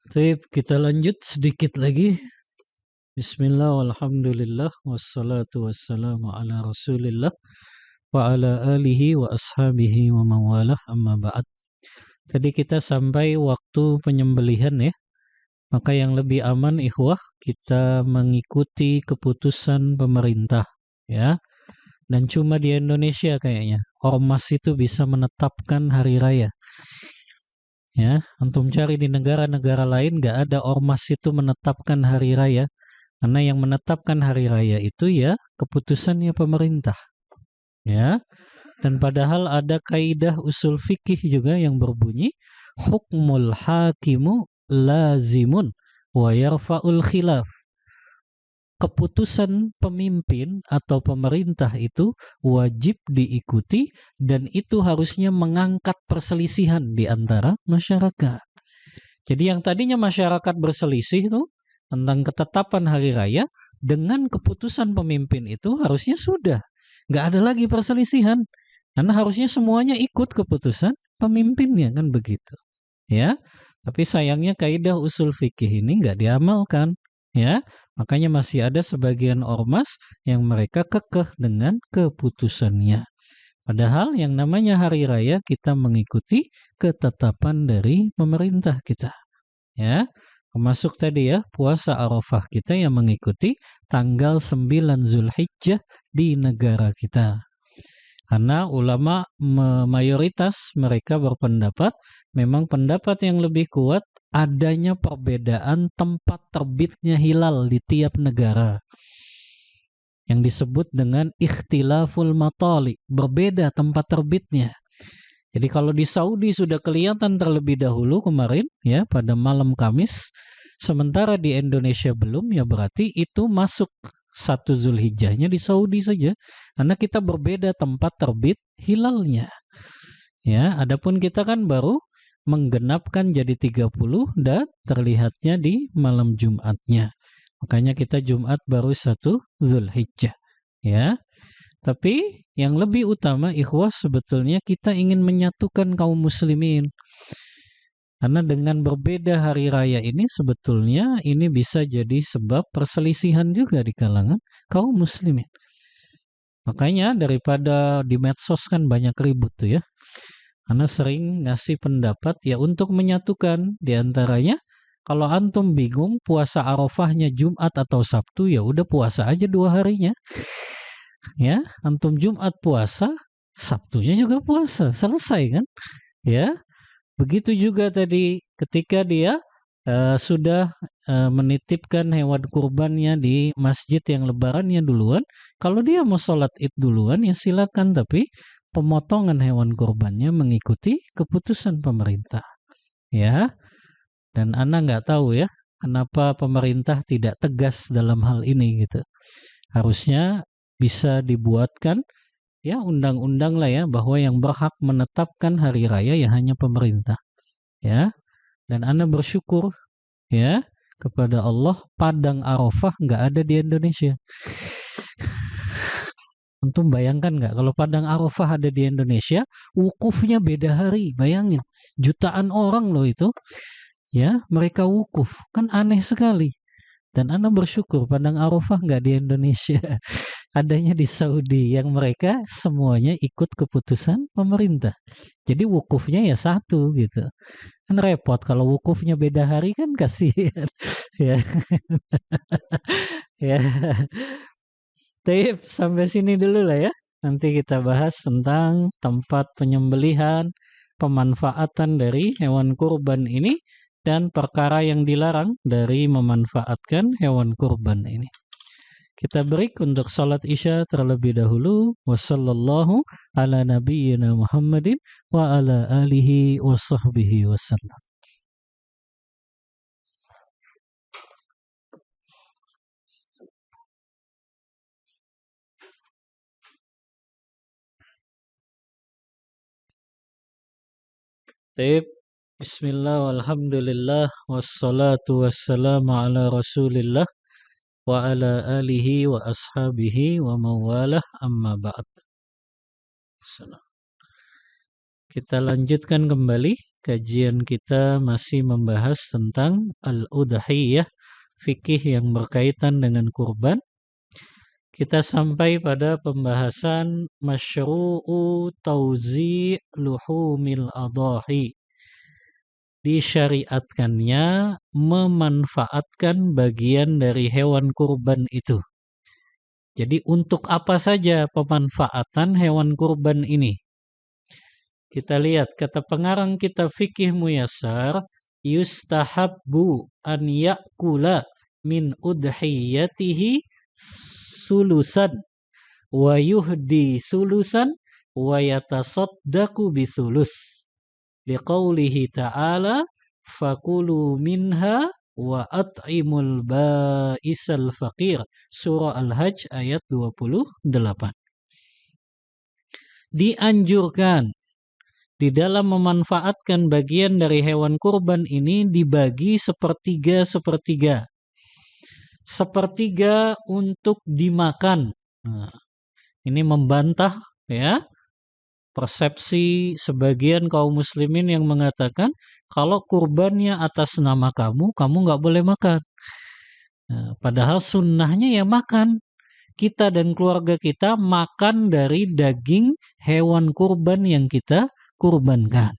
Baik, kita lanjut sedikit lagi. Bismillah walhamdulillah wassalatu wassalamu ala rasulillah wa ala alihi wa ashabihi wa mawalah amma ba'd. Tadi kita sampai waktu penyembelihan ya. Maka yang lebih aman ikhwah kita mengikuti keputusan pemerintah ya. Dan cuma di Indonesia kayaknya ormas itu bisa menetapkan hari raya. Ya, antum cari di negara-negara lain nggak ada ormas itu menetapkan hari raya, karena yang menetapkan hari raya itu ya keputusannya pemerintah. Ya, dan padahal ada kaidah usul fikih juga yang berbunyi hukmul hakimu lazimun wa yarfa'ul khilaf. Keputusan pemimpin atau pemerintah itu wajib diikuti dan itu harusnya mengangkat perselisihan di antara masyarakat. Jadi yang tadinya masyarakat berselisih itu tentang ketetapan hari raya, dengan keputusan pemimpin itu harusnya sudah nggak ada lagi perselisihan, karena harusnya semuanya ikut keputusan pemimpinnya, kan begitu ya. Tapi sayangnya kaidah usul fikih ini nggak diamalkan ya. Makanya masih ada sebagian ormas yang mereka kekeh dengan keputusannya. Padahal yang namanya hari raya kita mengikuti ketetapan dari pemerintah kita. Ya, termasuk tadi ya puasa Arafah kita yang mengikuti tanggal 9 Zulhijjah di negara kita. Karena ulama mayoritas mereka berpendapat memang pendapat yang lebih kuat adanya perbedaan tempat terbitnya hilal di tiap negara. Yang disebut dengan ikhtilaful matali, berbeda tempat terbitnya. Jadi kalau di Saudi sudah kelihatan terlebih dahulu kemarin ya pada malam Kamis, sementara di Indonesia belum, ya berarti itu masuk 1 Zulhijjahnya di Saudi saja, karena kita berbeda tempat terbit hilalnya. Ya, adapun kita kan baru menggenapkan jadi 30 dan terlihatnya di malam Jumatnya. Makanya kita Jumat baru 1 Zulhijjah. Ya. Tapi yang lebih utama ikhwah sebetulnya kita ingin menyatukan kaum muslimin. Karena dengan berbeda hari raya ini sebetulnya ini bisa jadi sebab perselisihan juga di kalangan kaum muslimin. Makanya daripada di medsos kan banyak ribut tuh ya. Karena sering ngasih pendapat ya untuk menyatukan diantaranya. Kalau antum bingung puasa Arafahnya Jumat atau Sabtu, ya udah puasa aja 2 harinya. Ya, antum Jumat puasa, Sabtunya juga puasa, selesai kan? Ya, begitu juga tadi ketika dia sudah menitipkan hewan kurbannya di masjid yang lebarannya duluan, kalau dia mau sholat id duluan ya silakan, tapi pemotongan hewan kurbannya mengikuti keputusan pemerintah. Ya, dan Ana nggak tahu ya kenapa pemerintah tidak tegas dalam hal ini gitu. Harusnya bisa dibuatkan ya undang-undang lah ya bahwa yang berhak menetapkan hari raya ya hanya pemerintah. Ya. Dan Ana bersyukur ya kepada Allah Padang Arafah nggak ada di Indonesia. Antum bayangkan nggak kalau Padang Arafah ada di Indonesia, wukufnya beda hari, bayangin. Jutaan orang loh itu. Ya, mereka wukuf. Kan aneh sekali. Dan Ana bersyukur Padang Arafah nggak di Indonesia. Adanya di Saudi yang mereka semuanya ikut keputusan pemerintah. Jadi wukufnya ya satu gitu. Kan repot kalau wukufnya beda hari kan kasihan. Ya. Ya. Tip, sampai sini dulu lah ya. Nanti kita bahas tentang tempat penyembelihan, pemanfaatan dari hewan kurban ini, dan perkara yang dilarang dari memanfaatkan hewan kurban ini. Kita break untuk salat Isya terlebih dahulu. Wassallallahu ala nabiyyina Muhammadin wa ala alihi wa sahbihi wasallam. Baik. Bismillah walhamdulillah wassalatu wassalamu ala rasulillah wa ala alihi wa ashabihi wa mawalah amma ba'd. Kita lanjutkan kembali Kajian kita masih membahas tentang al-udhiyah, fikih yang berkaitan dengan kurban. Kita sampai pada pembahasan masyru'u tauzi' luhumil adahi. Disyariatkannya memanfaatkan bagian dari hewan kurban itu. Jadi untuk apa saja pemanfaatan hewan kurban ini? Kita lihat kata pengarang kitab fikih Muyassar, yustahabbu an ya'kula min udhiyatihi sulusan wa yuhdi sulusan wa yatasaddaqu bisulus. Liqaulihi ta'ala fakulu minha wa at'imul ba'isal faqir. Surah Al-Hajj ayat 28. Dianjurkan di dalam memanfaatkan bagian dari hewan kurban ini dibagi sepertiga-sepertiga. Sepertiga untuk dimakan. Nah, ini membantah ya persepsi sebagian kaum muslimin yang mengatakan kalau kurbannya atas nama kamu nggak boleh makan. Nah, padahal sunnahnya ya makan. Kita dan keluarga kita makan dari daging hewan kurban yang kita kurbankan.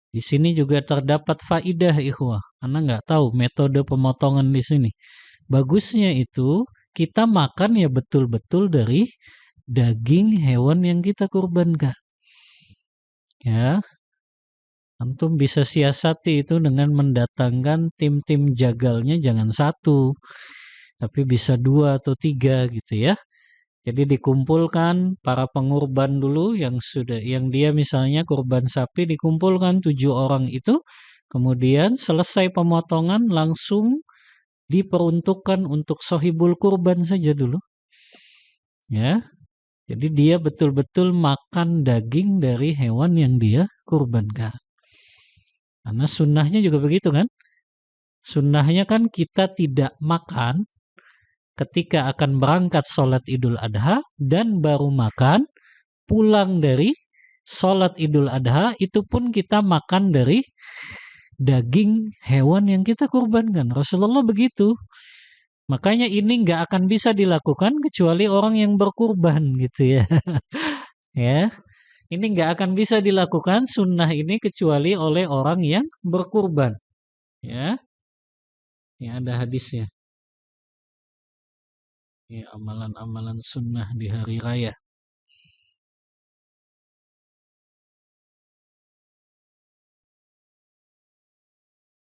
Di sini juga terdapat faidah ikhwah. Anda nggak tahu metode pemotongan di sini. Bagusnya itu kita makan ya betul-betul dari daging hewan yang kita kurbankan. Ya, antum bisa siasati itu dengan mendatangkan tim-tim jagalnya jangan satu, tapi bisa 2 atau 3 gitu ya. Jadi dikumpulkan para pengurban dulu yang dia misalnya kurban sapi, dikumpulkan 7 orang itu, kemudian selesai pemotongan langsung diperuntukkan untuk sohibul kurban saja dulu. Ya. Jadi dia betul-betul makan daging dari hewan yang dia kurbankan. Karena sunnahnya juga begitu kan? Sunnahnya kan kita tidak makan ketika akan berangkat sholat Idul Adha dan baru makan pulang dari sholat Idul Adha, itu pun kita makan dari daging hewan yang kita kurbankan. Rasulullah begitu. Makanya ini nggak akan bisa dilakukan kecuali orang yang berkurban gitu ya. Ya, ini nggak akan bisa dilakukan sunnah ini kecuali oleh orang yang berkurban. Ya, ini ada hadisnya. Ini amalan-amalan sunnah di hari raya.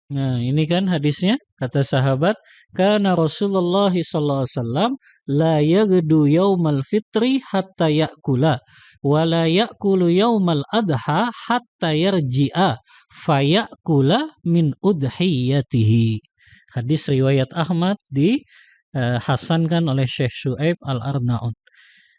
Nah, ini kan hadisnya, kata sahabat, kana Rasulullah sallallahu alaihi wasallam la yaghdu yaumal fitri hatta ya'kula wa la ya'kulu yaumal adha hatta yarji'a fayakula min udhiyatihi. Hadis riwayat Ahmad hasankan oleh Syekh Syuaib Al-Arnaud.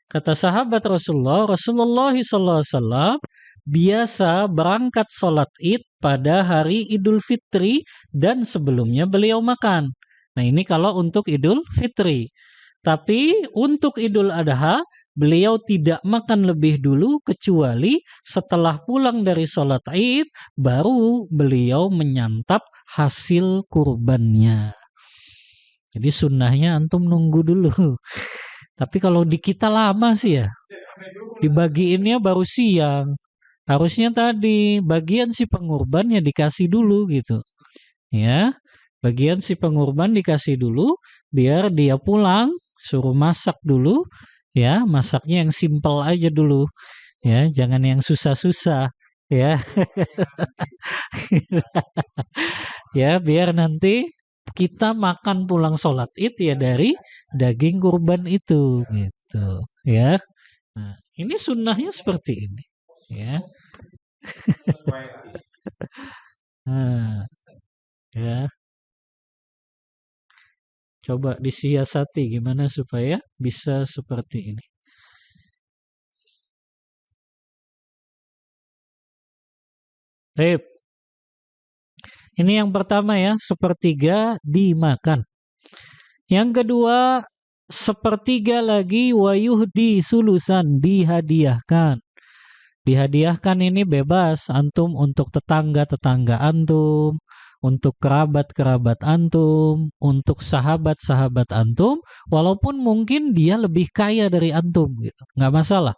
Kata sahabat Rasulullah sallallahu alaihi wasallam biasa berangkat sholat Id pada hari Idul Fitri dan sebelumnya beliau makan. Nah, ini kalau untuk Idul Fitri. Tapi untuk Idul Adha beliau tidak makan lebih dulu kecuali setelah pulang dari sholat Id baru beliau menyantap hasil kurbannya. Jadi sunnahnya antum nunggu dulu. Tapi kalau di kita lama sih ya. Dibagiinnya baru siang. Harusnya tadi bagian si pengurban ya dikasih dulu gitu. Ya. Bagian si pengurban dikasih dulu biar dia pulang suruh masak dulu ya, masaknya yang simple aja dulu. Ya, jangan yang susah-susah ya. Ya, biar nanti kita makan pulang sholat Id ya dari daging kurban itu gitu ya. Nah, ini sunnahnya seperti ini ya. Nah, ya. Coba disiasati gimana supaya bisa seperti ini. Baik. Ini yang pertama ya, sepertiga dimakan. Yang kedua, sepertiga lagi wayuhdi sulusan, dihadiahkan. Dihadiahkan ini bebas, antum untuk tetangga-tetangga antum, untuk kerabat-kerabat antum, untuk sahabat-sahabat antum, walaupun mungkin dia lebih kaya dari antum, gitu. Nggak masalah.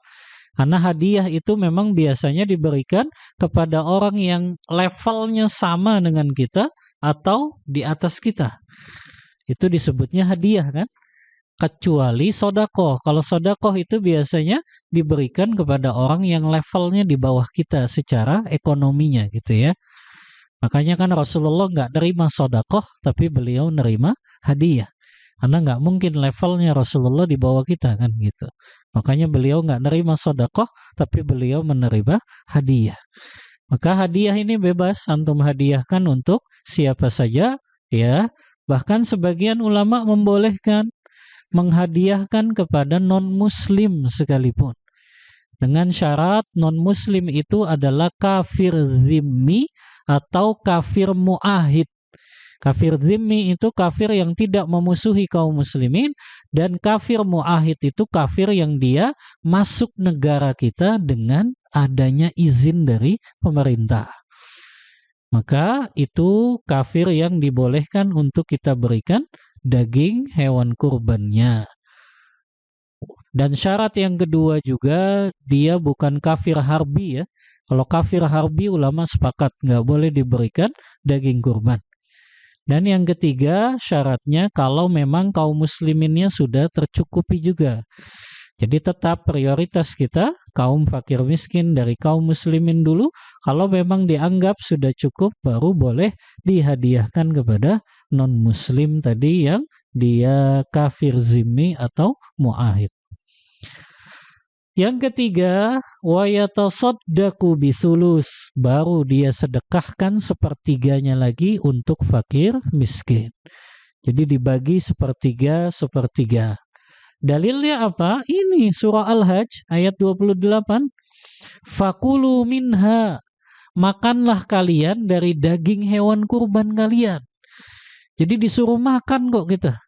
Karena hadiah itu memang biasanya diberikan kepada orang yang levelnya sama dengan kita atau di atas kita. Itu disebutnya hadiah kan? Kecuali sodakoh. Kalau sodakoh itu biasanya diberikan kepada orang yang levelnya di bawah kita secara ekonominya gitu ya. Makanya kan Rasulullah nggak nerima sodakoh, tapi beliau nerima hadiah. Karena nggak mungkin levelnya Rasulullah di bawah kita kan gitu. Makanya beliau nggak nerima sodakoh, tapi beliau menerima hadiah. Maka hadiah ini bebas, antum hadiahkan untuk siapa saja ya. Bahkan sebagian ulama membolehkan menghadiahkan kepada non-muslim sekalipun. Dengan syarat non-muslim itu adalah kafir zimmi atau kafir mu'ahid. Kafir zimmi itu kafir yang tidak memusuhi kaum muslimin, dan kafir mu'ahid itu kafir yang dia masuk negara kita dengan adanya izin dari pemerintah. Maka itu kafir yang dibolehkan untuk kita berikan daging hewan kurbannya. Dan syarat yang kedua juga, dia bukan kafir harbi ya. Kalau kafir harbi ulama sepakat nggak boleh diberikan daging kurban. Dan yang ketiga syaratnya kalau memang kaum musliminnya sudah tercukupi juga. Jadi tetap prioritas kita kaum fakir miskin dari kaum muslimin dulu. Kalau memang dianggap sudah cukup, baru boleh dihadiahkan kepada non-muslim tadi yang dia kafir zimmi atau mu'ahid. Yang ketiga, wa yatasaddaqu bisulus, baru dia sedekahkan sepertiganya lagi untuk fakir miskin. Jadi dibagi sepertiga. Dalilnya apa? Ini surah Al-Hajj ayat 28. Fakulu minha, makanlah kalian dari daging hewan kurban kalian. Jadi disuruh makan kok kita.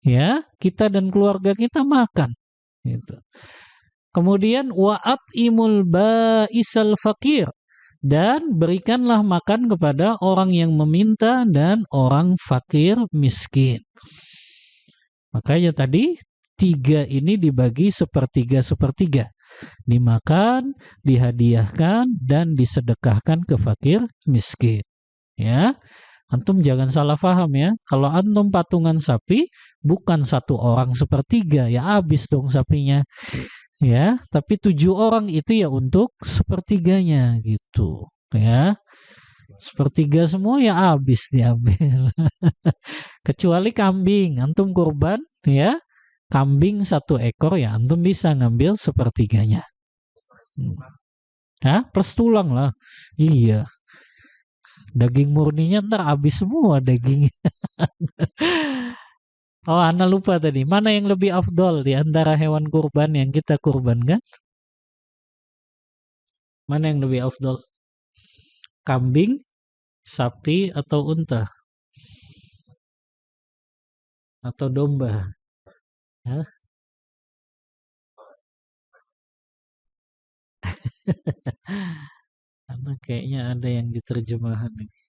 Ya, kita dan keluarga kita makan. Gitu. Kemudian wa'at'imul ba'isal fakir, dan berikanlah makan kepada orang yang meminta dan orang fakir miskin. Makanya tadi 3 ini dibagi sepertiga, dimakan, dihadiahkan, dan disedekahkan ke fakir miskin. Ya, antum jangan salah paham ya. Kalau antum patungan sapi, bukan 1 orang sepertiga, ya habis dong sapinya. Ya, tapi 7 orang itu ya untuk sepertiganya gitu. Ya, sepertiga semua ya habis diambil. Kecuali kambing, antum kurban ya. Kambing 1 ekor ya antum bisa ngambil sepertiganya. Plus tulang lah. Iya. Daging murninya ntar habis semua dagingnya. Oh, Ana lupa tadi. Mana yang lebih afdol di antara hewan kurban yang kita kurbankan? Mana yang lebih afdol? Kambing, sapi, atau unta? Atau domba? Hah? Karena kayaknya ada yang diterjemahan ini.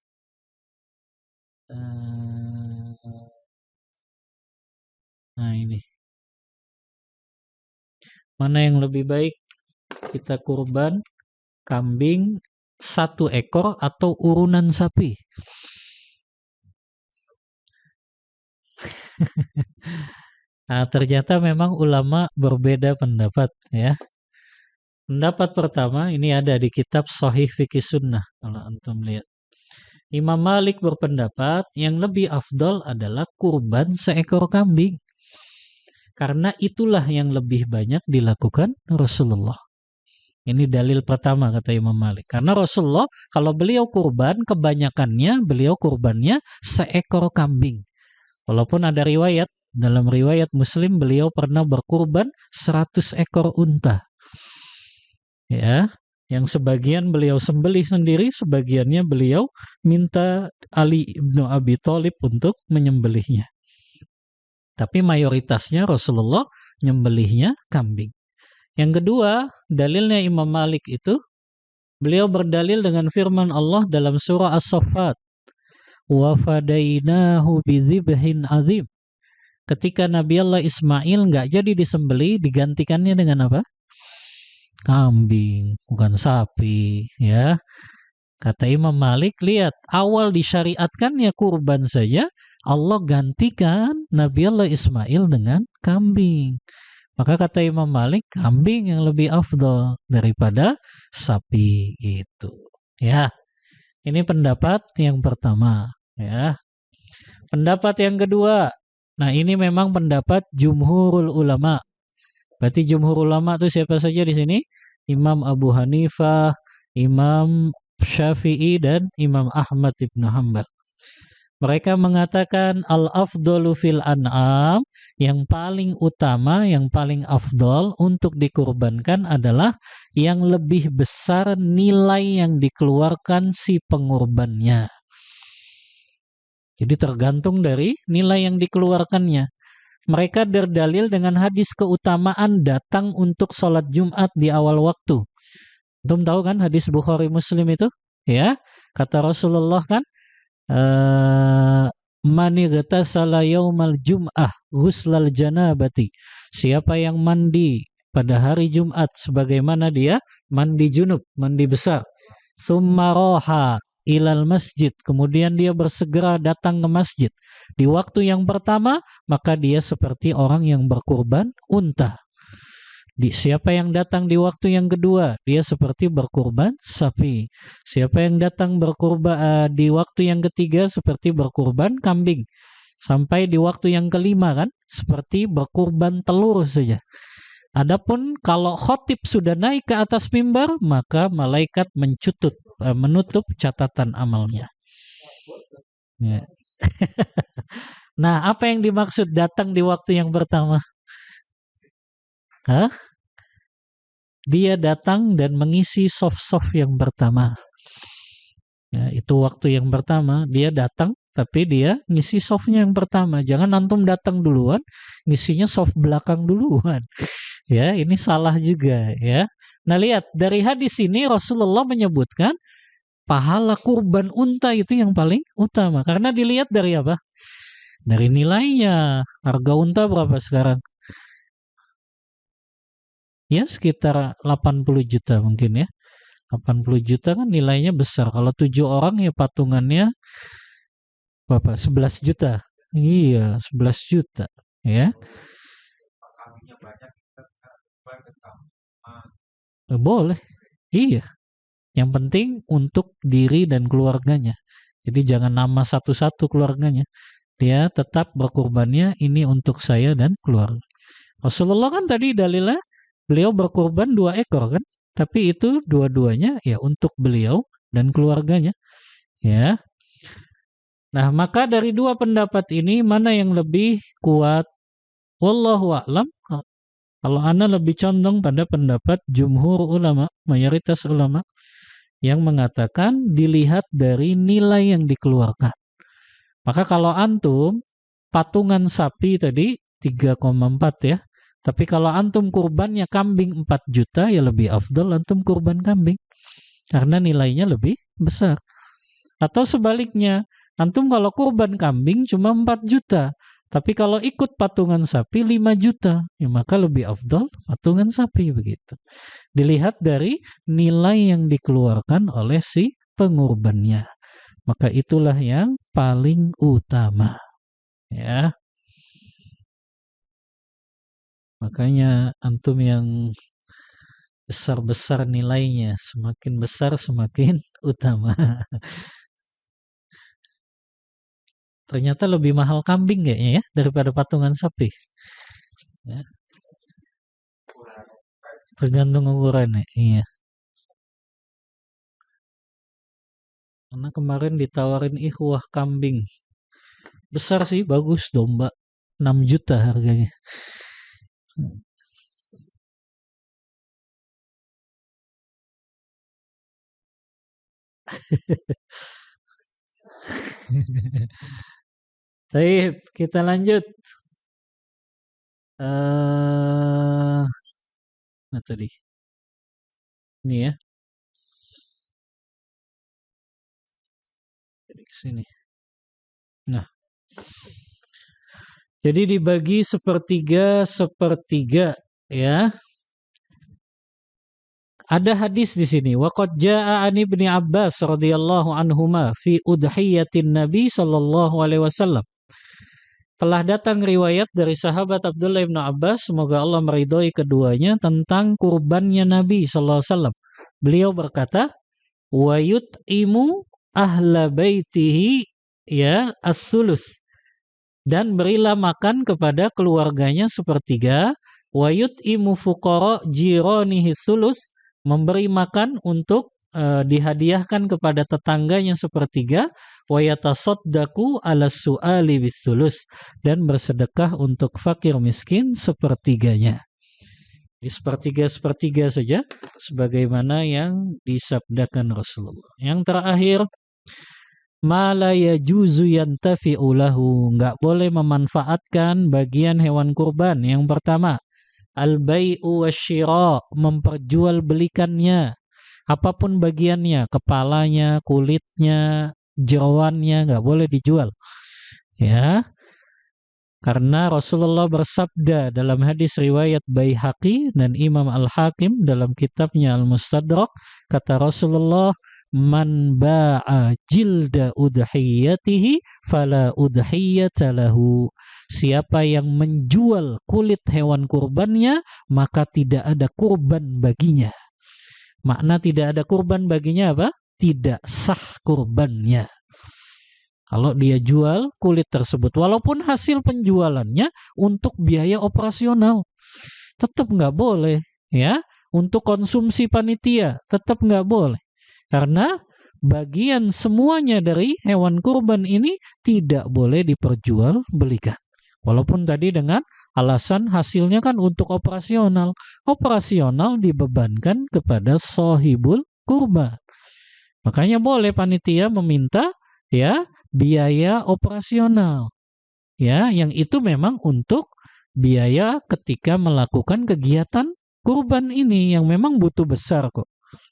Nah ini. Mana yang lebih baik kita kurban? Kambing 1 ekor atau urunan sapi? Nah, ternyata memang ulama berbeda pendapat ya. Pendapat pertama ini ada di kitab Shahih Fiqih Sunnah kalau antum lihat. Imam Malik berpendapat yang lebih afdol adalah kurban seekor kambing. Karena itulah yang lebih banyak dilakukan Rasulullah. Ini dalil pertama kata Imam Malik. Karena Rasulullah kalau beliau kurban, kebanyakannya beliau kurbannya seekor kambing. Walaupun ada riwayat, dalam riwayat Muslim beliau pernah berkurban 100 ekor unta. Ya, yang sebagian beliau sembelih sendiri, sebagiannya beliau minta Ali ibnu Abi Thalib untuk menyembelihnya. Tapi mayoritasnya Rasulullah nyembelihnya kambing. Yang kedua, dalilnya Imam Malik itu Beliau berdalil dengan firman Allah dalam surah As-Saffat, wa fadainahu bidzibhin azim. Ketika Nabi Allah Ismail nggak jadi disembeli, digantikannya dengan apa? Kambing, bukan sapi, ya. Kata Imam Malik, lihat, awal disyariatkannya kurban saja, Allah gantikan Nabi Allah Ismail dengan kambing. Maka kata Imam Malik, kambing yang lebih afdal daripada sapi gitu. Ya, ini pendapat yang pertama, ya. Pendapat yang kedua, nah ini memang pendapat jumhurul ulama. Berarti jumhur ulama itu siapa saja di sini? Imam Abu Hanifah, Imam Syafi'i, dan Imam Ahmad ibn Hanbal. Mereka mengatakan al-afdalu fil an'am, yang paling utama, yang paling afdal untuk dikurbankan adalah yang lebih besar nilai yang dikeluarkan si pengurbannya. Jadi tergantung dari nilai yang dikeluarkannya. Mereka berdalil dengan hadis keutamaan datang untuk sholat Jumat di awal waktu. Antum tahu kan hadis Bukhari Muslim itu? Ya, kata Rasulullah kan, man igtasala yaumal jum'ah ghuslal janabati. Siapa yang mandi pada hari Jumat sebagaimana dia mandi junub, mandi besar. Tsumma roha ilal masjid, kemudian dia bersegera datang ke masjid di waktu yang pertama, maka dia seperti orang yang berkurban unta. Siapa yang datang di waktu yang kedua, dia seperti berkurban sapi. Siapa yang datang berkurban di waktu yang ketiga, seperti berkurban kambing. Sampai di waktu yang kelima kan, seperti berkurban telur saja. Adapun kalau khotib sudah naik ke atas mimbar, maka malaikat menutup catatan amalnya. Ya. Nah, apa yang dimaksud datang di waktu yang pertama? Hah? Dia datang dan mengisi soft-soft yang pertama. Ya, itu waktu yang pertama, dia datang, tapi dia ngisi softnya yang pertama. Jangan antum datang duluan, ngisinya soft belakang duluan. Ya, ini salah juga ya. Nah, lihat dari hadis ini Rasulullah menyebutkan pahala kurban unta itu yang paling utama. Karena dilihat dari apa? Dari nilainya. Harga unta berapa sekarang? Ya, sekitar 80 juta mungkin ya. 80 juta kan nilainya besar. Kalau 7 orang ya patungannya berapa? 11 juta. Iya, 11 juta. Ya. Boleh. Iya. Yang penting untuk diri dan keluarganya. Jadi jangan nama satu-satu keluarganya. Dia tetap berkurbannya ini untuk saya dan keluarga. Rasulullah kan tadi dalilnya beliau berkurban 2 ekor kan. Tapi itu dua-duanya ya untuk beliau dan keluarganya. Ya. Nah, maka dari dua pendapat ini mana yang lebih kuat? Wallahu a'lam. Kalau ana lebih condong pada pendapat jumhur ulama, mayoritas ulama yang mengatakan dilihat dari nilai yang dikeluarkan. Maka kalau antum patungan sapi tadi 3,4 ya. Tapi kalau antum kurbannya kambing 4 juta ya lebih afdal antum kurban kambing. Karena nilainya lebih besar. Atau sebaliknya, antum kalau kurban kambing cuma 4 juta. Tapi kalau ikut patungan sapi 5 juta. Ya maka lebih afdal patungan sapi begitu. Dilihat dari nilai yang dikeluarkan oleh si pengurbannya. Maka itulah yang paling utama. Ya. Makanya antum yang besar-besar nilainya, semakin besar semakin utama. Ternyata lebih mahal kambing kayaknya ya daripada patungan sapi. Ya. Tergantung ukurannya. Iya. Karena kemarin ditawarin ikhwah kambing. Besar sih, bagus domba. 6 juta harganya. Baik, kita lanjut. Nah tadi. Ini ya. sini. Nah, jadi dibagi sepertiga ya. Ada hadis di sini. Waqad jaa'a an Ibnu Abbas radhiyallahu anhuma fi udhiyatin Nabi sallallahu alaihi wasallam. Telah datang riwayat dari sahabat Abdullah bin Abbas, semoga Allah meridhoi keduanya, tentang kurbannya Nabi sallallahu alaihi wasallam. Beliau berkata, "Wa yut'imu ahla baitihi ya as-sulus." Dan berilah makan kepada keluarganya sepertiga, wa yut'imu fuqara jiranihi sulus, memberi makan untuk dihadiahkan kepada tetangganya sepertiga, wa yatasaddaqu ala su'ali bisulus, dan bersedekah untuk fakir miskin sepertiganya. Di sepertiga saja sebagaimana yang disabdakan Rasulullah. Yang terakhir, ma la yajuzu yantafi'u lahu, enggak boleh memanfaatkan bagian hewan kurban. Yang pertama, al-bai'u wasyira, memperjualbelikannya. Apapun bagiannya, kepalanya, kulitnya, jeroannya, enggak boleh dijual. Ya. Karena Rasulullah bersabda dalam hadis riwayat Baihaqi dan Imam Al-Hakim dalam kitabnya Al-Mustadrak, kata Rasulullah, man ba'a jilda udhiyatihi fala udhiyata lahu. Siapa yang menjual kulit hewan kurbannya, maka tidak ada kurban baginya. Makna tidak ada kurban baginya apa? Tidak sah kurbannya. Kalau dia jual kulit tersebut, walaupun hasil penjualannya untuk biaya operasional, tetap nggak boleh, ya. Untuk konsumsi panitia, tetap nggak boleh. Karena bagian semuanya dari hewan kurban ini tidak boleh diperjualbelikan. Walaupun tadi dengan alasan hasilnya kan untuk operasional. Operasional dibebankan kepada sahibul kurban. Makanya boleh panitia meminta, ya, biaya operasional, ya, yang itu memang untuk biaya ketika melakukan kegiatan kurban ini yang memang butuh besar kok,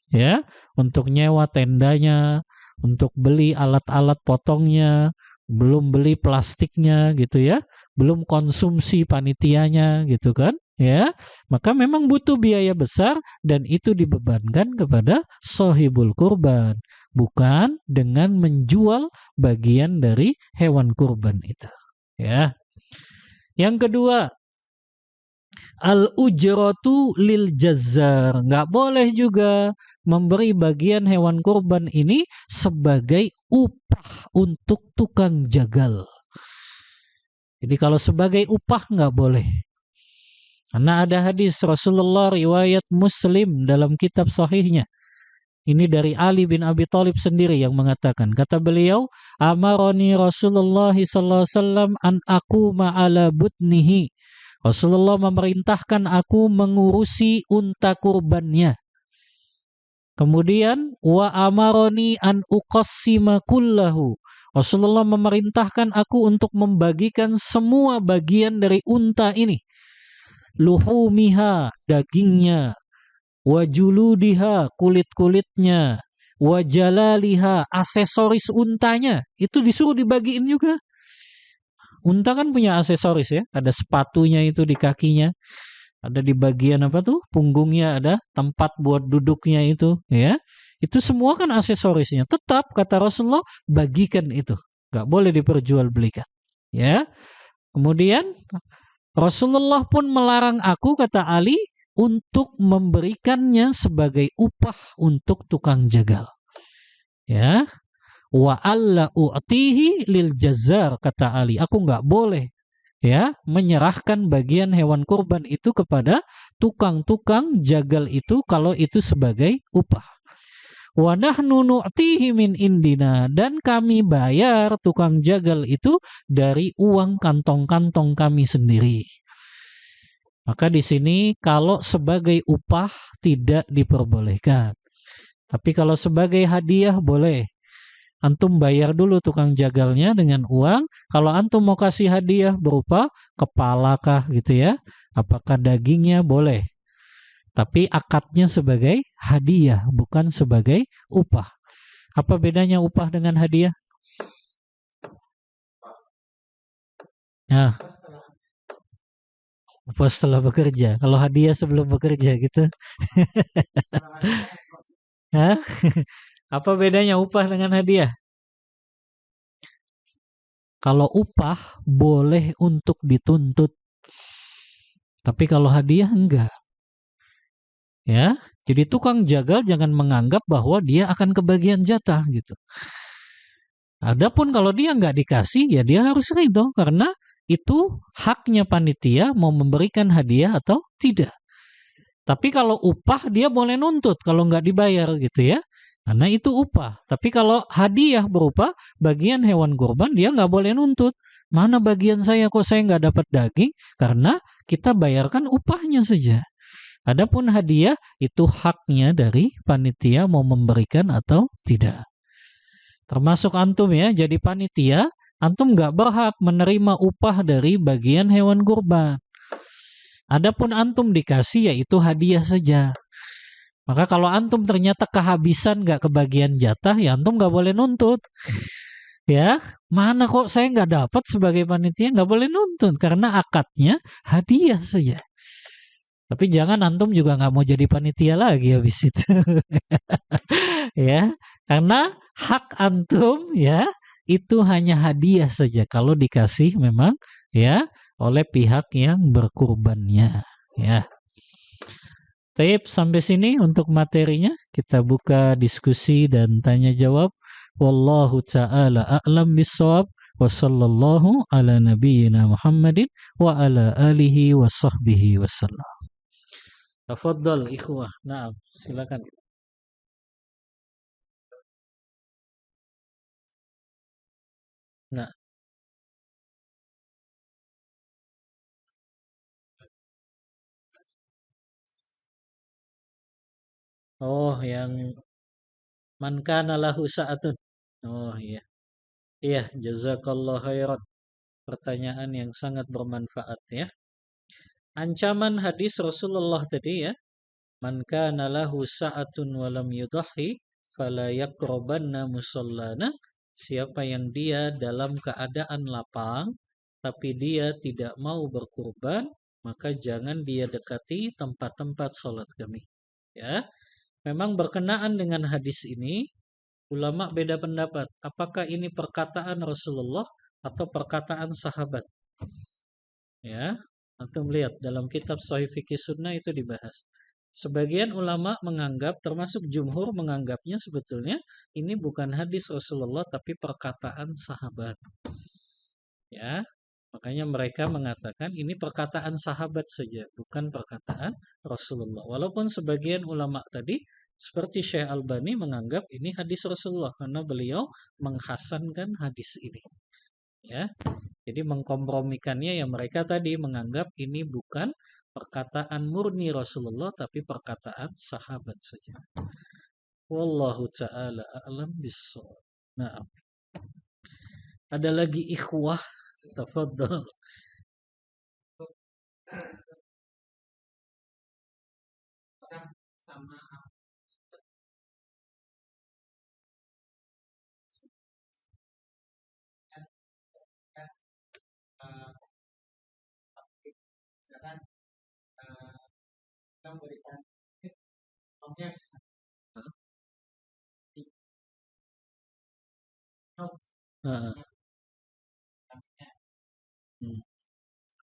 ya, untuk nyewa tendanya, untuk beli alat-alat potongnya, belum beli plastiknya gitu ya, belum konsumsi panitianya gitu kan, ya, maka memang butuh biaya besar dan itu dibebankan kepada sahibul kurban, bukan dengan menjual bagian dari hewan kurban itu, ya. Yang kedua, al-ujratu lil jazzar, nggak boleh juga memberi bagian hewan kurban ini sebagai upah untuk tukang jagal. Jadi kalau sebagai upah nggak boleh. Karena ada hadis Rasulullah riwayat Muslim dalam kitab sahihnya. Ini dari Ali bin Abi Thalib sendiri yang mengatakan, kata beliau, amaroni Rasulullah sallallahu alaihi wasallam an aquma ala butnihi. Rasulullah memerintahkan aku mengurusi unta kurbannya. Kemudian wa amaroni an uqassima kullahu. Rasulullah memerintahkan aku untuk membagikan semua bagian dari unta ini. Luhumiha, dagingnya, wa juludiha, kulit-kulitnya, wa jalaliha, aksesoris untanya, itu disuruh dibagiin juga. Unta kan punya aksesoris ya, ada sepatunya itu di kakinya, ada di bagian apa tuh, punggungnya ada tempat buat duduknya itu, ya. Itu semua kan aksesorisnya. Tetap kata Rasulullah, bagikan itu, nggak boleh diperjualbelikan, ya. Kemudian Rasulullah pun melarang aku, kata Ali, untuk memberikannya sebagai upah untuk tukang jagal. Ya. Wa alla u'tihi lil jazzar, kata Ali. Aku nggak boleh, ya, menyerahkan bagian hewan kurban itu kepada tukang-tukang jagal itu kalau itu sebagai upah. Wa nahnu nu'tihi min indina, dan kami bayar tukang jagal itu dari uang kantong-kantong kami sendiri. Maka di sini kalau sebagai upah tidak diperbolehkan. Tapi kalau sebagai hadiah boleh. Antum bayar dulu tukang jagalnya dengan uang. Kalau antum mau kasih hadiah berupa kepala kah gitu ya, apakah dagingnya, boleh. Tapi akadnya sebagai hadiah, bukan sebagai upah. Apa bedanya upah dengan hadiah? Nah, apa setelah bekerja? Kalau hadiah sebelum bekerja gitu. Hah? Apa bedanya upah dengan hadiah? Kalau upah boleh untuk dituntut, tapi kalau hadiah enggak. Ya, jadi tukang jagal jangan menganggap bahwa dia akan kebagian jatah gitu. Adapun kalau dia nggak dikasih, ya dia harus ridho karena itu haknya panitia mau memberikan hadiah atau tidak. Tapi kalau upah dia boleh nuntut kalau nggak dibayar gitu ya. Karena itu upah. Tapi kalau hadiah berupa bagian hewan kurban dia nggak boleh nuntut. Mana bagian saya kok saya nggak dapat daging? Karena kita bayarkan upahnya saja. Adapun hadiah itu haknya dari panitia mau memberikan atau tidak. Termasuk antum ya, jadi panitia, antum nggak berhak menerima upah dari bagian hewan kurban. Adapun antum dikasih yaitu hadiah saja. Maka kalau antum ternyata kehabisan nggak kebagian jatah, ya antum nggak boleh nuntut. Ya, mana kok saya nggak dapat sebagai panitia, nggak boleh nuntut karena akadnya hadiah saja. Tapi jangan antum juga nggak mau jadi panitia lagi habis itu. Ya, karena hak antum ya itu hanya hadiah saja kalau dikasih memang ya oleh pihak yang berkurbannya ya. Taib sampai sini untuk materinya kita buka diskusi dan tanya jawab. Wallahu taala a'lam bissawab wa sallallahu ala nabiyyina Muhammadin wa ala alihi wa sahbihi wasallam. Tafadhal ikhwah. Naam, silakan. Nah, oh yang man kana lahu sa'atun. Oh iya. Iya, jazakallah khairan. Pertanyaan yang sangat bermanfaat ya. Ancaman hadis Rasulullah tadi ya, man kana lahu sa'atun wa lam yudhi fala yaqrabanna musallana. Siapa yang dia dalam keadaan lapang tapi dia tidak mau berkurban, maka jangan dia dekati tempat-tempat salat kami. Ya. Memang berkenaan dengan hadis ini ulama beda pendapat. Apakah ini perkataan Rasulullah atau perkataan sahabat? Ya, antum lihat dalam kitab Sahih Fikih Sunnah itu dibahas. Sebagian ulama menganggap, termasuk jumhur menganggapnya sebetulnya ini bukan hadis Rasulullah tapi perkataan sahabat. Ya, makanya mereka mengatakan ini perkataan sahabat saja, bukan perkataan Rasulullah. Walaupun sebagian ulama tadi seperti Syekh Albani menganggap ini hadis Rasulullah karena beliau menghasankan hadis ini. Ya. Jadi mengkompromikannya ya mereka tadi menganggap ini bukan perkataan murni Rasulullah tapi perkataan sahabat saja. Wallahu taala a'lam bissawab. Nah, ada lagi ikhwah, tafadhal. Sama misalkan kita memberikan contohnya Heeh. Hmm.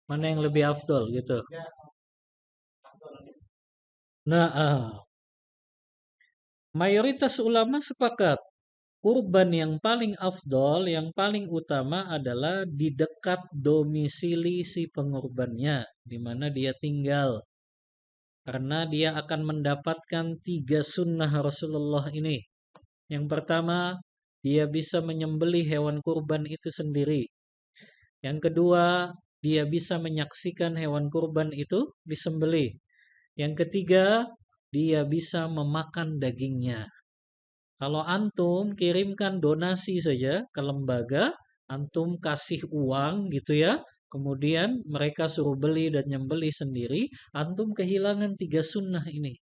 Mana yang lebih afdol gitu. Nah, mayoritas ulama sepakat kurban yang paling afdol, yang paling utama adalah di dekat domisili si pengurbannya, di mana dia tinggal. Karena dia akan mendapatkan 3 sunnah Rasulullah ini. Yang pertama, dia bisa menyembelih hewan kurban itu sendiri. Yang kedua, dia bisa menyaksikan hewan kurban itu disembelih. Yang ketiga, dia bisa memakan dagingnya. Kalau antum kirimkan donasi saja ke lembaga, antum kasih uang gitu ya, kemudian mereka suruh beli dan nyembelih sendiri, antum kehilangan 3 sunnah ini.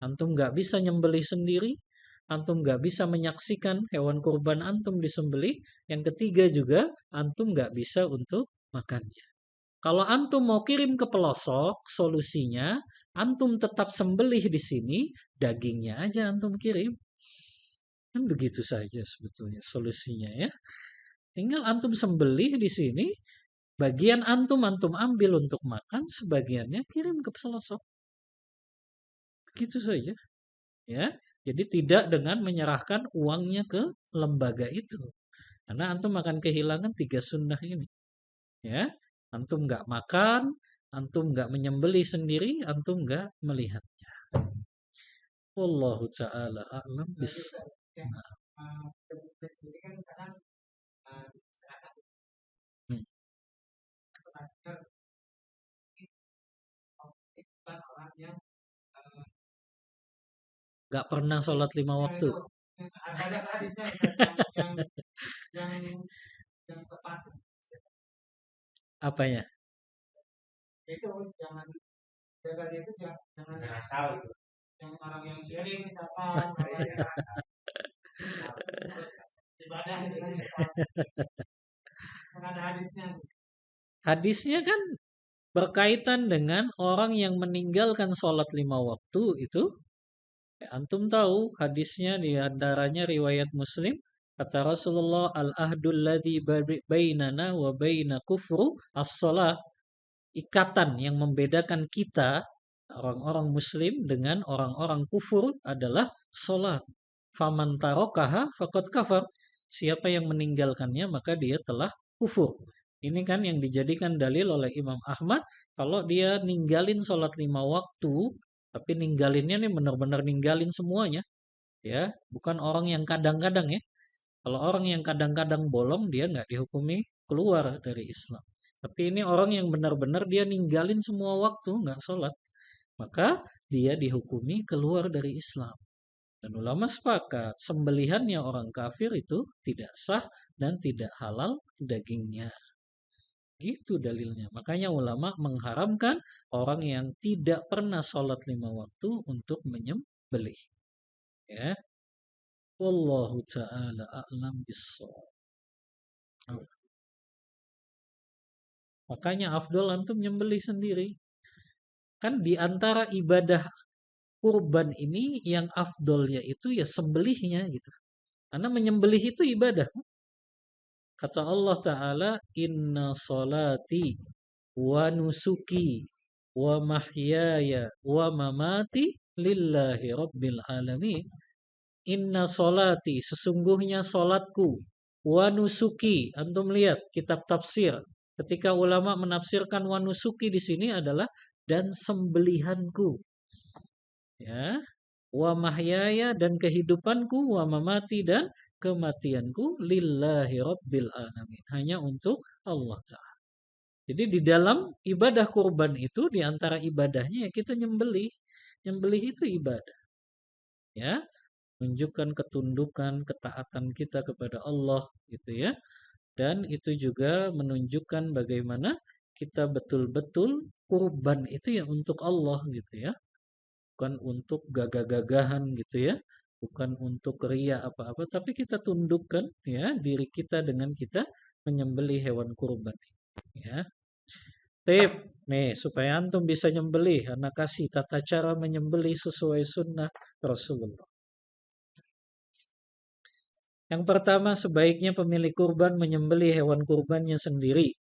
Antum nggak bisa nyembelih sendiri, antum nggak bisa menyaksikan hewan kurban antum disembelih. Yang ketiga juga, antum nggak bisa untuk makannya. Kalau antum mau kirim ke pelosok, solusinya antum tetap sembelih di sini, dagingnya aja antum kirim. Kan begitu saja sebetulnya solusinya ya. Tinggal antum sembelih di sini, bagian antum ambil untuk makan, sebagiannya kirim ke pelosok. Begitu saja. Ya. Jadi tidak dengan menyerahkan uangnya ke lembaga itu. Karena antum akan kehilangan 3 sunnah ini. Ya. Antum nggak makan, antum nggak menyembelih sendiri, antum nggak melihatnya. Wallahu ta'ala a'lam bis. Hmm. Nggak pernah sholat 5 waktu. Apanya? Itu jangan jaga itu jangan asal gitu. Yang orang yang sharing misalkan terus ibadah itu ada hadisnya. Hadisnya kan berkaitan dengan orang yang meninggalkan sholat 5 waktu itu. Antum tahu hadisnya di antaranya riwayat Muslim. Kata Rasulullah, al-ahdul ladzi bainana wa baina kufru as-shalah. Ikatan yang membedakan kita, orang-orang muslim, dengan orang-orang kufur adalah sholat. Faman tarokaha faqad kafar. Siapa yang meninggalkannya maka dia telah kufur. Ini kan yang dijadikan dalil oleh Imam Ahmad. Kalau dia ninggalin sholat 5 waktu, tapi ninggalinnya nih benar-benar ninggalin semuanya. Ya, bukan orang yang kadang-kadang ya. Kalau orang yang kadang-kadang bolong, dia nggak dihukumi keluar dari Islam. Tapi ini orang yang benar-benar dia ninggalin semua waktu, nggak sholat. Maka dia dihukumi keluar dari Islam. Dan ulama sepakat, sembelihannya orang kafir itu tidak sah dan tidak halal dagingnya. Gitu dalilnya. Makanya ulama mengharamkan orang yang tidak pernah sholat 5 waktu untuk menyembelih. Ya. Wallahu ta'ala a'lam bissawab. Makanya afdol antum nyembelih sendiri. Kan di antara ibadah kurban ini yang afdolnya itu ya sembelihnya gitu. Karena menyembelih itu ibadah. Kata Allah Ta'ala, inna salati wa nusuki wa mahyaya wa mamati lillahi rabbil alamin. Inna salati, sesungguhnya salatku, wa nusuki. Antum lihat kitab tafsir. Ketika ulama menafsirkan wa nusuki di sini adalah dan sembelihanku. Ya. Wa mahyaya dan kehidupanku, wa mamati dan kematianku lillahi rabbil alamin. Hanya untuk Allah Ta'ala. Jadi di dalam ibadah kurban itu, di antara ibadahnya ya kita nyembelih. Nyembelih itu ibadah. Ya. Menunjukkan ketundukan, ketaatan kita kepada Allah gitu ya. Dan itu juga menunjukkan bagaimana kita betul-betul kurban itu ya untuk Allah gitu ya. Bukan untuk gagah-gagahan gitu ya. Bukan untuk ria apa-apa, tapi kita tundukkan ya diri kita dengan kita menyembelih hewan kurban ya. Tip nih supaya antum bisa nyembelih, anak kasih tata cara menyembelih sesuai sunnah Rasulullah. Yang pertama, sebaiknya pemilik kurban menyembelih hewan kurbannya sendiri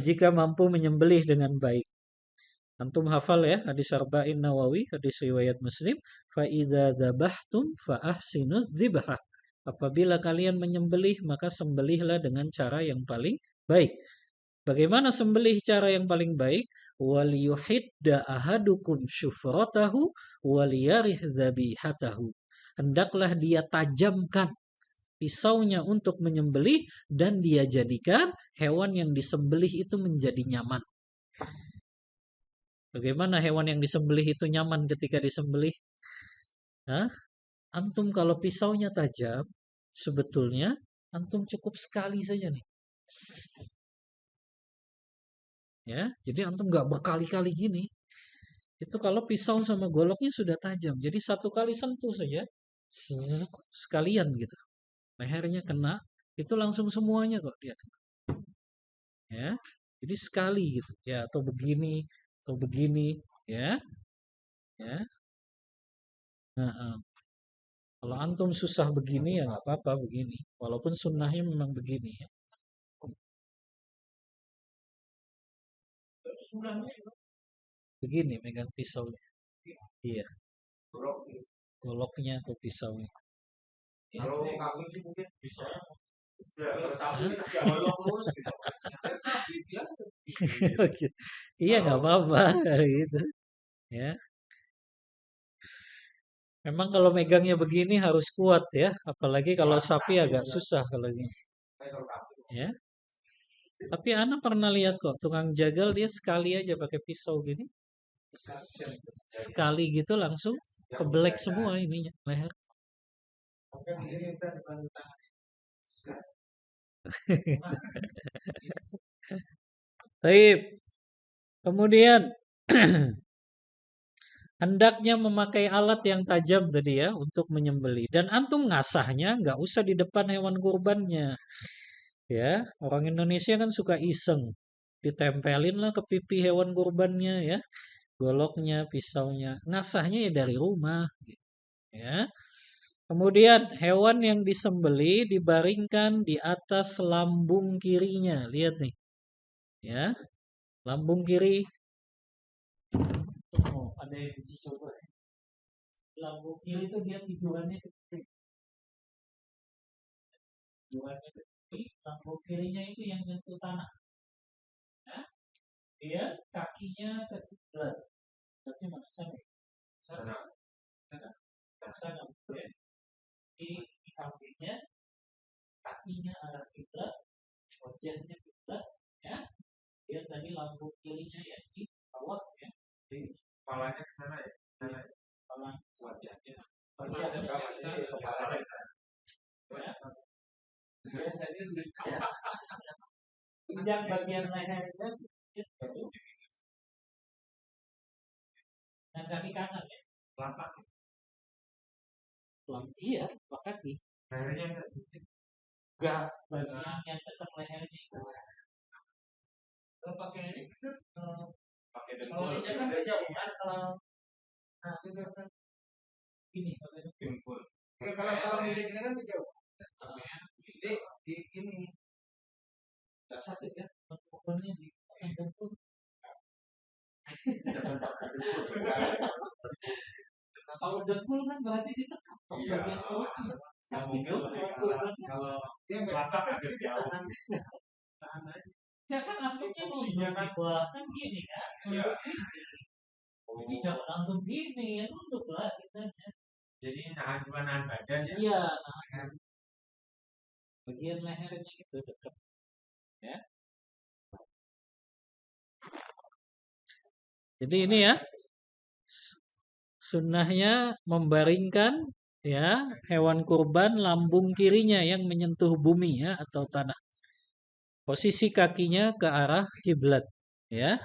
jika mampu menyembelih dengan baik. Antum hafal ya hadis Arba'in Nawawi, hadis riwayat Muslim, fa idza dzabhtum fa ahsinu dzibha. Apabila kalian menyembelih maka sembelihlah dengan cara yang paling baik. Bagaimana sembelih cara yang paling baik? Wal yuhidda ahadukum syufratahu wal yarih dzabihatahu. Hendaklah dia tajamkan pisaunya untuk menyembelih dan dia jadikan hewan yang disembelih itu menjadi nyaman. Bagaimana hewan yang disembelih itu nyaman ketika disembelih? Hah? Antum kalau pisaunya tajam, sebetulnya antum cukup sekali saja nih. Ya, jadi antum nggak berkali-kali gini. Itu kalau pisau sama goloknya sudah tajam. Jadi satu kali sentuh saja, sekalian gitu. Lehernya kena, itu langsung semuanya kok dia kena. Ya. Jadi sekali gitu. Ya, atau begini, ya. Ya. Nah, kalau antum susah begini ya nggak apa-apa begini. Walaupun sunnahnya memang begini ya. Begini megang pisaunya. Iya. Goloknya atau pisaunya. Kalau kami sih mungkin bisa. Iya nggak apa-apa gitu. Ya. Memang kalau megangnya begini harus kuat ya, apalagi kalau sapi agak susah kalau gini. Ya. Tapi Ana pernah lihat kok tukang jagal dia sekali aja pakai pisau gini. Sekali gitu langsung keblek semua ininya leher. Baik. Kemudian hendaknya memakai alat yang tajam tadi ya untuk menyembelih. Dan antum ngasahnya nggak usah di depan hewan kurbannya. Ya, orang Indonesia kan suka iseng. Ditempelin lah ke pipi hewan kurbannya ya. Goloknya, pisaunya. Ngasahnya ya dari rumah. Ya. Kemudian hewan yang disembelih dibaringkan di atas lambung kirinya. Lihat nih. Ya. Lambung kiri. Oh, ada yang uji coba. Lambung kiri itu dia tidurannya kecil. Tidurannya kecil. Lambung kirinya itu yang nyentuh tanah. Ya. Dia kakinya ke kiblat. Berarti mana sana? Sana. Sana. Ya. Di kambingnya, kakinya arah kiblat, wajahnya kiblat, ya. Dia tadi lambung kirinya ya di bawah ya. Di kepalanya ke sana ya. Sana. Kepala wajahnya. Wajahnya ke sana. Kepalanya ke sana. Ya. Pinjam bagian lehernya sedikit baru. Dan kaki kanan ya. Telapak. Iya, telapak kaki. Lehernya enggak bagian yang dekat lehernya itu. Kalau pakai ini pakai dengkul. Kalau tidak kan jauh kan kalau itu kan ini pakai dengkul. Kalau milik ini kan jauh. Di ini enggak sakit kan? Pokoknya di dengkul. Kalau dengkul kan berarti ditekan. Bagian bawahnya sakit kalau dia melatak aja jauh. Ya kan antumnya fungsinya kan gini kan. Jadi jangan antum gini, nunduk lah kita. Jadi cuma nahan badan ya. Iya, nahan. Bagian lehernya itu dekat. Ya. Jadi ini ya. Sunnahnya membaringkan ya hewan kurban lambung kirinya yang menyentuh bumi ya atau tanah. Posisi kakinya ke arah kiblat ya.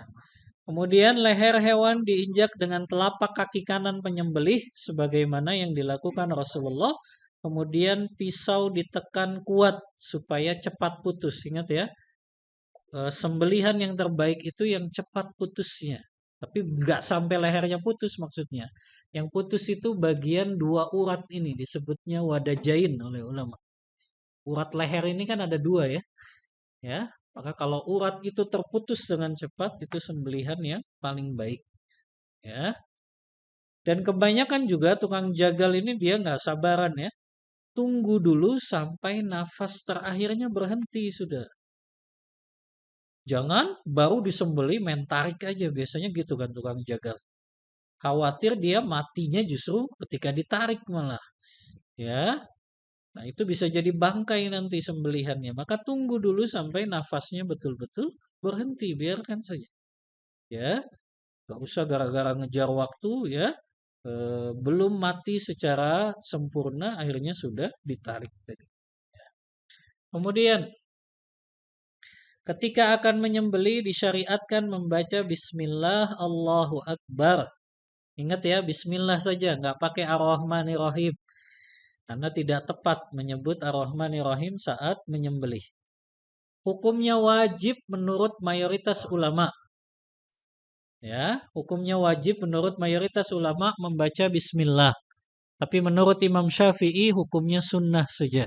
Kemudian leher hewan diinjak dengan telapak kaki kanan penyembelih sebagaimana yang dilakukan Rasulullah. Kemudian pisau ditekan kuat supaya cepat putus. Ingat ya. Sembelihan yang terbaik itu yang cepat putusnya. Tapi nggak sampai lehernya putus maksudnya. Yang putus itu bagian dua urat ini disebutnya wadajain oleh ulama. Urat leher ini kan ada dua ya. Ya, maka kalau urat itu terputus dengan cepat itu sembelihan yang paling baik. Ya. Dan kebanyakan juga tukang jagal ini dia nggak sabaran ya. Tunggu dulu sampai nafas terakhirnya berhenti sudah. Jangan baru disembeli main tarik aja. Biasanya gitu kan tukang jagal. Khawatir dia matinya justru ketika ditarik malah. Ya. Nah itu bisa jadi bangkai nanti sembelihannya. Maka tunggu dulu sampai nafasnya betul-betul berhenti. Biarkan saja. Ya. Gak usah gara-gara ngejar waktu ya. Belum mati secara sempurna akhirnya sudah ditarik tadi. Ya. Kemudian ketika akan menyembelih disyariatkan membaca Bismillah Allahu Akbar. Ingat ya, Bismillah saja, nggak pakai Ar-Rahmanir-Rahim. karena tidak tepat menyebut Ar-Rahmanir-Rahim saat menyembelih. Hukumnya wajib menurut mayoritas ulama. Ya, hukumnya wajib menurut mayoritas ulama membaca bismillah. Tapi menurut Imam Syafi'i hukumnya sunnah saja.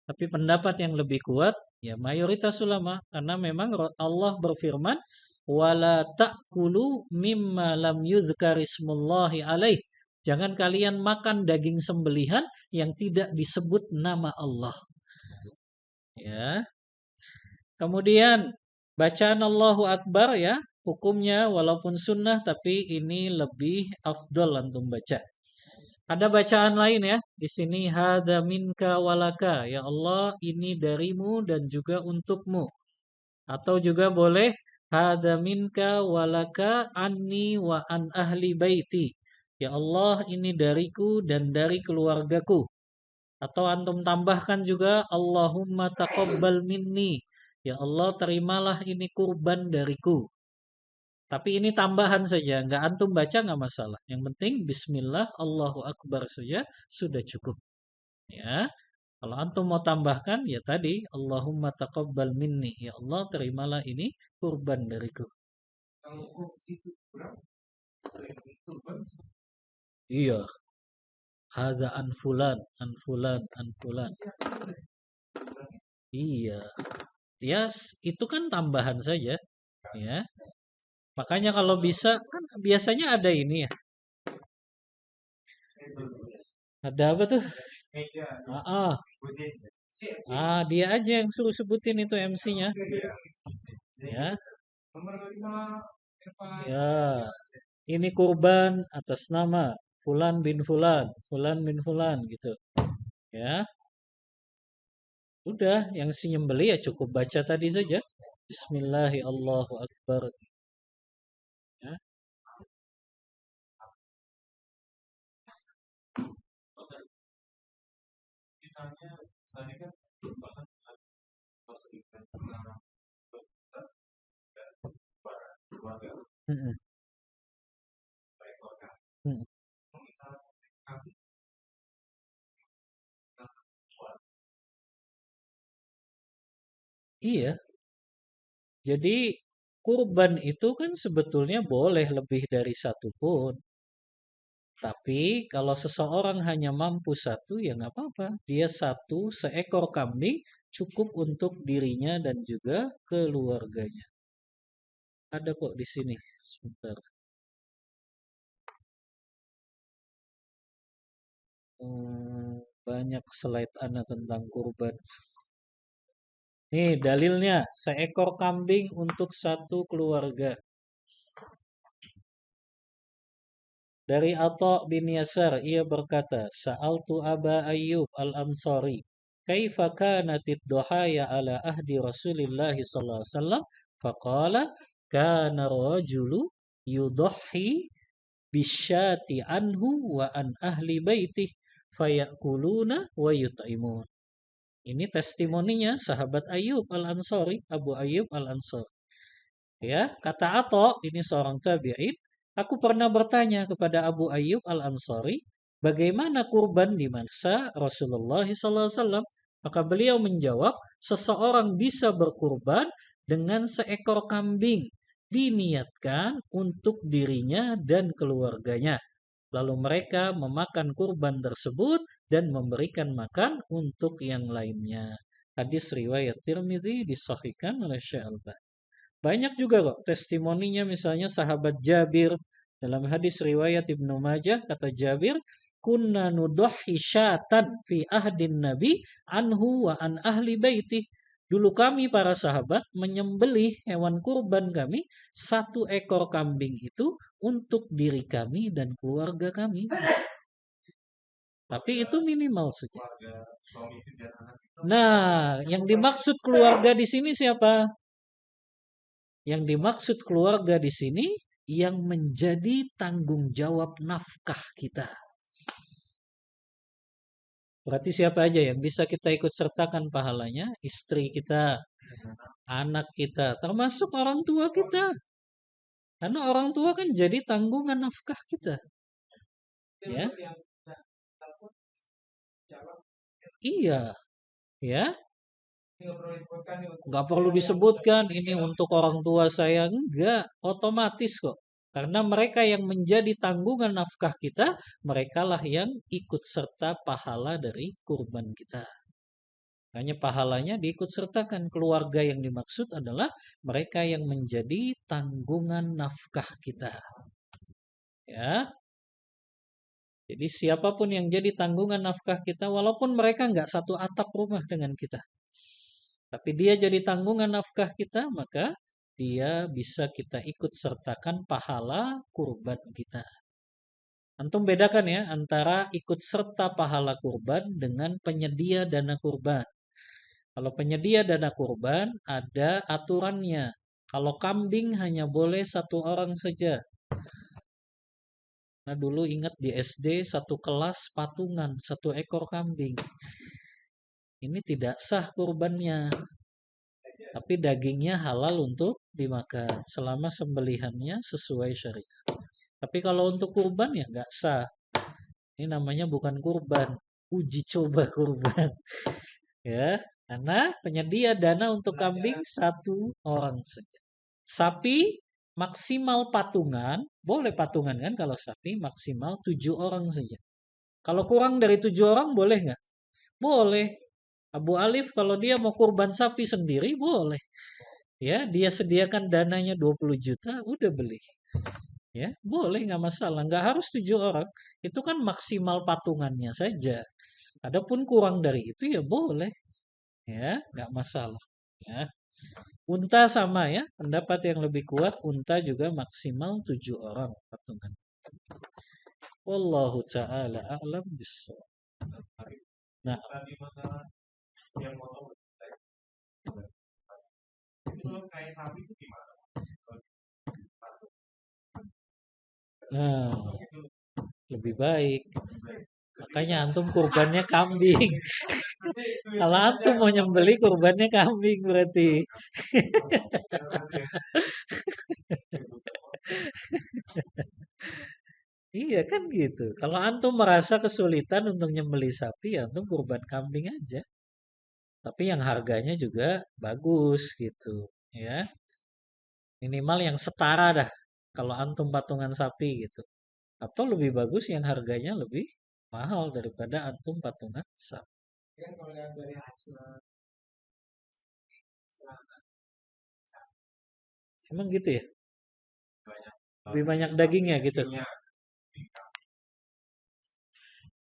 Tapi pendapat yang lebih kuat ya mayoritas ulama karena memang Allah berfirman wala ta'kulu mimma lam yuzkar ismullahi alaih. Jangan kalian makan daging sembelihan yang tidak disebut nama Allah. Ya. Kemudian bacaan Allahu Akbar ya, hukumnya walaupun sunnah tapi ini lebih afdol antum baca. Ada bacaan lain ya. Di sini hadza minka walaka. Ya Allah, ini darimu dan juga untukmu. Atau juga boleh hadza minka walaka anni wa an ahli baiti. Ya Allah, ini dariku dan dari keluargaku. Atau antum tambahkan juga Allahumma taqabbal minni. Ya Allah, terimalah ini kurban dariku. Tapi ini tambahan saja, nggak antum baca nggak masalah. Yang penting Bismillah, Allahu Akbar saja sudah cukup. Ya, kalau antum mau tambahkan, ya tadi Allahumma taqabbal minni. Ya Allah, terimalah ini kurban dariku. Kalau kursi itu kurang, sering kurban. Iya. Hadza an fulan, an fulan, an fulan. Iya. Ya, itu kan tambahan saja. Ya. Makanya kalau bisa kan biasanya ada ini ya. Ada apa tuh? Dia aja yang suruh sebutin itu MC-nya. Ya. Ya. Ini kurban atas nama Fulan bin Fulan, Fulan bin Fulan gitu. Ya. Udah, yang si nyembeli ya cukup baca tadi saja. Bismillahirrahmanirrahim. Ya. Misalnya, saya kan bahkan keluarga, misalnya kami Iya. Jadi kurban itu kan sebetulnya boleh lebih dari satu pun. Tapi kalau seseorang hanya mampu satu ya nggak apa-apa. Dia satu seekor kambing cukup untuk dirinya dan juga keluarganya. Ada kok di sini. Sebentar. Banyak slide Anda tentang kurban. Nih dalilnya, seekor kambing untuk satu keluarga. Dari Atha bin Yasar, ia berkata, Sa'altu Aba Ayyub al-Ansari, Kaifa kanatid duhaya ala ahdi Rasulillah sallallahu alaihi wasallam? Faqala, kana rajulu yudhi bisyati anhu wa an ahli baitih fayakuluna wa yut'imun. Ini testimoninya sahabat Ayyub al-Ansari, Abu Ayyub al-Ansari. Ya, kata Atha, ini seorang tabi'in, aku pernah bertanya kepada Abu Ayyub al-Ansari, bagaimana kurban di masa Rasulullah SAW? Maka beliau menjawab, seseorang bisa berkurban dengan seekor kambing, diniatkan untuk dirinya dan keluarganya. Lalu mereka memakan kurban tersebut dan memberikan makan untuk yang lainnya. Hadis riwayat Tirmidzi disahihkan oleh Syekh Al-Albani. Banyak juga kok testimoninya, misalnya sahabat Jabir dalam hadis riwayat Ibnu Majah, kata Jabir, kunna nudhi syatan fi ahdin nabi anhu wa an ahli baitih. Dulu kami para sahabat menyembelih hewan kurban kami, satu ekor kambing itu untuk diri kami dan keluarga kami. Tapi itu minimal saja. Nah, yang dimaksud keluarga di sini siapa? Yang dimaksud keluarga di sini yang menjadi tanggung jawab nafkah kita. Berarti siapa aja yang bisa kita ikut sertakan pahalanya? Istri kita, anak kita, termasuk orang tua kita. Karena orang tua kan jadi tanggungan nafkah kita. Ya. Iya, ya. Nggak perlu disebutkan nih untuk Nggak perlu disebutkan ini untuk orang tua saya. Enggak, otomatis kok. Karena mereka yang menjadi tanggungan nafkah kita, merekalah yang ikut serta pahala dari kurban kita. Hanya pahalanya diikut sertakan. Keluarga yang dimaksud adalah mereka yang menjadi tanggungan nafkah kita. Ya, jadi siapapun yang jadi tanggungan nafkah kita, walaupun mereka nggak satu atap rumah dengan kita, tapi dia jadi tanggungan nafkah kita, maka dia bisa kita ikut sertakan pahala kurban kita. Antum bedakan ya antara ikut serta pahala kurban dengan penyedia dana kurban. Kalau penyedia dana kurban ada aturannya. Kalau kambing hanya boleh satu orang saja. Nah dulu ingat di SD satu kelas patungan, satu ekor kambing. Ini tidak sah kurbannya. Tapi dagingnya halal untuk dimakan selama sembelihannya sesuai syariat. Tapi kalau untuk kurban ya nggak sah. Ini namanya bukan kurban, uji coba kurban. Ya, karena penyedia dana untuk kambing satu orang saja. Sapi maksimal patungan, boleh patungan kan kalau sapi maksimal 7 orang saja. Kalau kurang dari 7 orang boleh nggak? Boleh. Abu Alif kalau dia mau kurban sapi sendiri boleh. Ya, dia sediakan dananya 20 juta, udah beli. Ya, boleh nggak masalah. Nggak harus 7 orang. Itu kan maksimal patungannya saja. Adapun kurang dari itu ya boleh. Ya, nggak masalah. Ya. Unta sama ya, pendapat yang lebih kuat, unta juga maksimal 7 orang patungan. Wallahu ta'ala a'lam bishawab. Nah, tadi masalah yang potong itu kalau kayak sapi itu gimana? nah, lebih baik. Makanya antum kurbannya kambing. Kalau antum mau nyembeli kurbannya kambing berarti. Iya kan gitu. Kalau antum merasa kesulitan untuk nyembeli sapi, ya antum kurban kambing aja. Tapi yang harganya juga bagus gitu, ya. Minimal yang setara dah. Kalau antum patungan sapi gitu. Atau lebih bagus yang harganya lebih mahal daripada antum patungan sapi. Kan kalau lihat dari hasil selama Emang gitu ya? banyak Lebih banyak dagingnya gitu.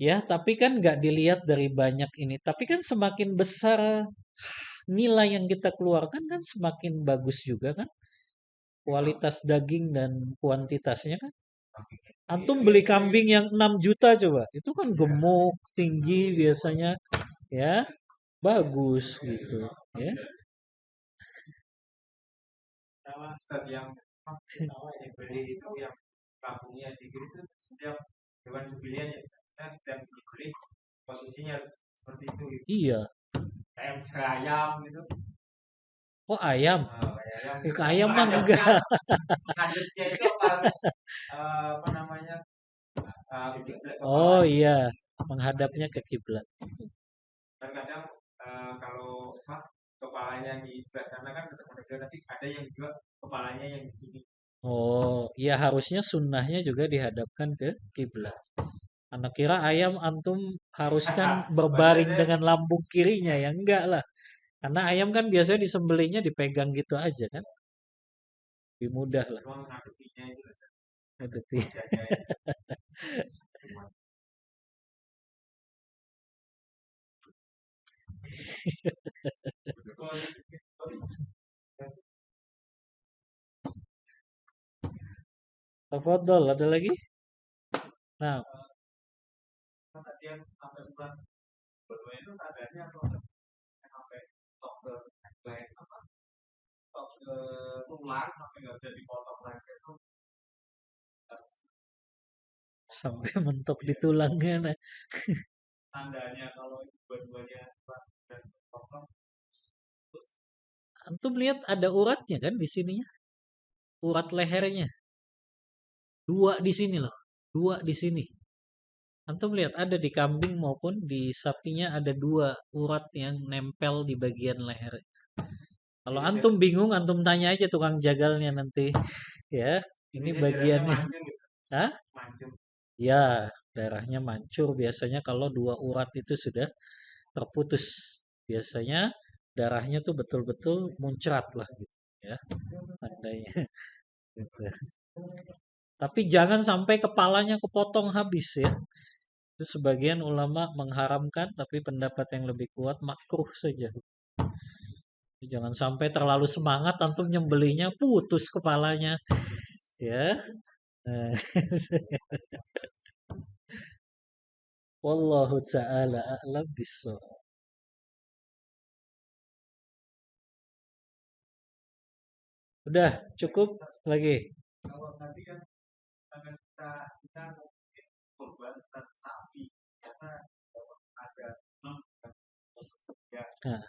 Ya, tapi kan nggak dilihat dari banyak ini. Tapi kan semakin besar nilai yang kita keluarkan kan semakin bagus juga kan. Kualitas daging dan kuantitasnya kan. Antum beli kambing yang 6 juta coba. Itu kan gemuk, tinggi biasanya. Ya, bagus gitu. Ya. sama stadion yang beli itu yang kampungnya dikit itu setiap hewan sebelian ya setiap dibeli posisinya seperti itu gitu. Iya. Kayak misalnya ayam gitu. Oh ayam. Ayam Ayam mah enggak. hadapnya itu harus apa namanya Oh iya, menghadapnya ke kiblat. kan kadang kalau kepalanya di sebelah sana kan tetap ada tapi ada yang juga kepalanya yang di sini. Oh, iya harusnya sunnahnya juga dihadapkan ke kiblat. Anak kira ayam antum haruskan berbaring dengan lambung kirinya ya enggak lah. Karena ayam kan biasanya disembelihnya dipegang gitu aja kan. Lebih mudah lah. Memang ngadepinya itu Ngadepi. Tafadhol, ada lagi? Nah, tadi yang sampai bulan berdua itu keadaannya atau sampai top ke apa top ke tulang sampai nggak bisa dipotong lagi itu sampai mentok di tulangnya. Nah. tandanya kalau dua-duanya dan potong terus Antum lihat ada uratnya kan di sininya? Urat lehernya. 2 di sini loh. 2 di sini. Antum lihat ada di kambing maupun di sapinya ada 2 urat yang nempel di bagian leher. Kalau antum bingung, antum tanya aja tukang jagalnya nanti. Ya, ini bagiannya. Hah? Ya, darahnya mancur biasanya kalau 2 urat itu sudah terputus. Biasanya darahnya tuh betul-betul muncrat lah gitu ya. Tandanya gitu. Tapi jangan sampai kepalanya kepotong habis ya. Itu sebagian ulama mengharamkan, tapi pendapat yang lebih kuat makruh saja. Jangan sampai terlalu semangat antum nyembelihnya putus kepalanya ya. Nah, wallahu taala a'lam bissawab. Udah cukup lagi. Kalau tadi kan karena kita mungkin korban sapi karena ada ya. Nah,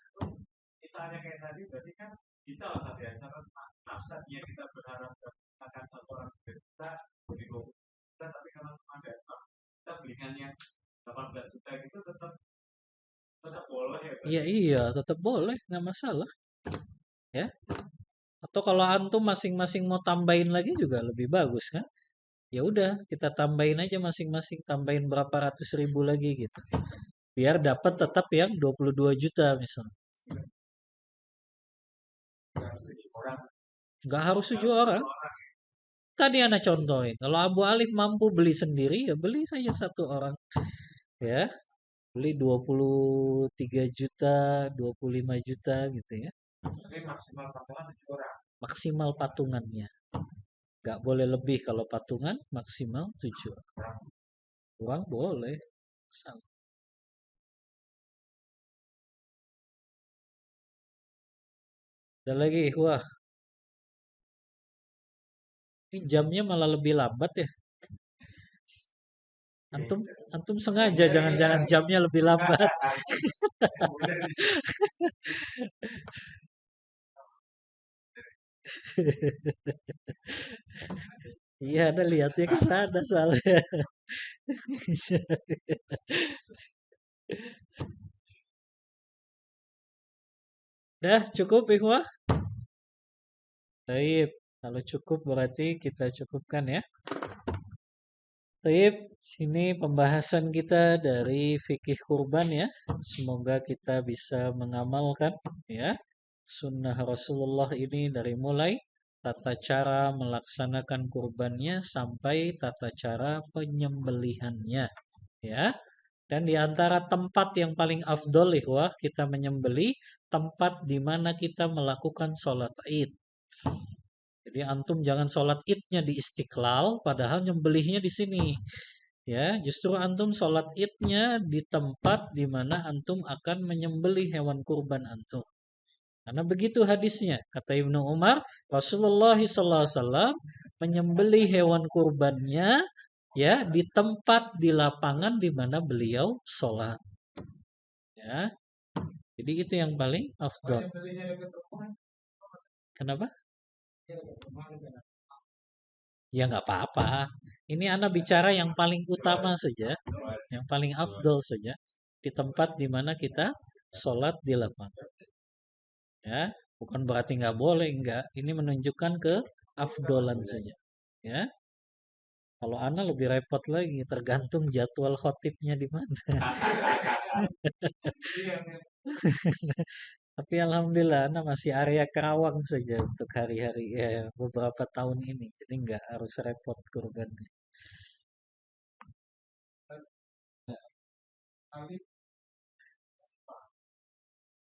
Misalnya kayak tadi berarti kan bisa lah satu ya karena tadinya kita berharap akan satu orang kita beli 20 juta tapi karena cuma ada kita belikan yang 18 juta gitu tetap boleh ya. iya iya tetap boleh nggak masalah ya. Atau kalau antum masing-masing mau tambahin lagi juga lebih bagus kan? Ya udah kita tambahin aja masing-masing tambahin berapa ratus ribu lagi gitu. Biar dapat tetap yang 22 juta misalnya. Nggak harus 7 orang. Tadi anak contohin. Kalau Abu Alif mampu beli sendiri ya beli saja 1 orang. Ya. Beli 23 juta, 25 juta gitu ya. Tapi maksimal patungan 7 orang. Maksimal patungannya. Nggak boleh lebih kalau patungan maksimal 7 orang. Kurang boleh. Salah. Ada lagi, wah. Ini jamnya malah lebih lambat ya. Antum sengaja jangan-jangan jamnya lebih lambat. Iya, Anda lihatnya ke sana soalnya. Dah cukup ikhwah? Baik, kalau cukup berarti kita cukupkan ya. Baik, ini pembahasan kita dari fikih kurban ya. Semoga kita bisa mengamalkan ya sunnah Rasulullah ini dari mulai tata cara melaksanakan kurbannya sampai tata cara penyembelihannya ya. Dan di antara tempat yang paling afdol ikhwah kita menyembelih tempat di mana kita melakukan sholat id. Jadi antum jangan sholat idnya di Istiqlal, padahal nyembelihnya di sini. Ya, justru antum sholat idnya di tempat di mana antum akan menyembelih hewan kurban antum. Karena begitu hadisnya, kata Ibnu Umar, Rasulullah SAW menyembelih hewan kurbannya ya di tempat di lapangan di mana beliau sholat. Ya, jadi itu yang paling afdal. Kenapa? Ya nggak apa-apa. Ini anak bicara yang paling utama saja, yang paling afdol saja, di tempat di mana kita sholat di lapangan. Ya, bukan berarti nggak boleh, enggak. Ini menunjukkan ke afdolan saja. Ya, kalau anak lebih repot lagi, tergantung jadwal khotibnya di mana. Tapi alhamdulillah anak masih area Kerawang saja untuk hari-hari beberapa tahun ini. Jadi nggak harus repot kurbannya.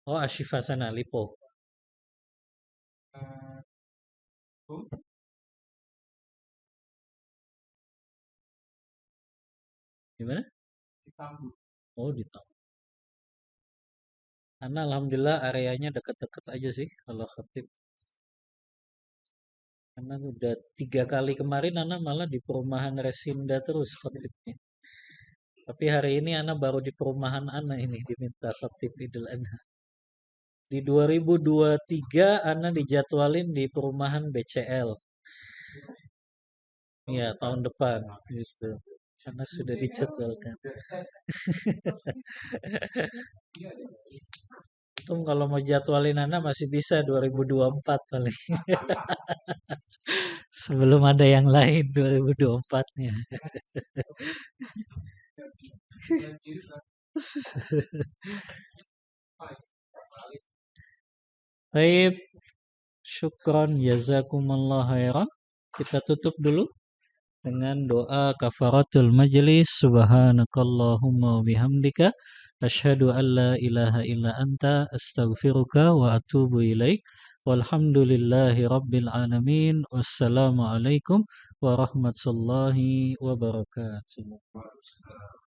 Oh, Ashifa sana, Lipo. Gimana? Oh, di Tambun. Karena alhamdulillah areanya dekat-dekat aja sih kalau khotib. Karena udah 3 kali kemarin anak malah di perumahan Resinda terus khotibnya. Tapi hari ini anak baru di perumahan anak ini diminta khotib Idul Adha. Di 2023 anak dijadwalin di perumahan BCL. Iya, tahun depan gitu. karena sudah dijadwalkan. Untung kalau mau jadwalin Anda masih bisa 2024 paling. Sebelum ada yang lain 2024-nya. Baik, syukron jazakumullah khairan. Kita tutup dulu dengan doa kafaratul majlis. Subhanakallahumma wa bihamdika asyhadu an la ilaha illa anta astaghfiruka wa atubu ilaik. Walhamdulillahi rabbil alamin. Wassalamualaikum warahmatullahi wabarakatuh.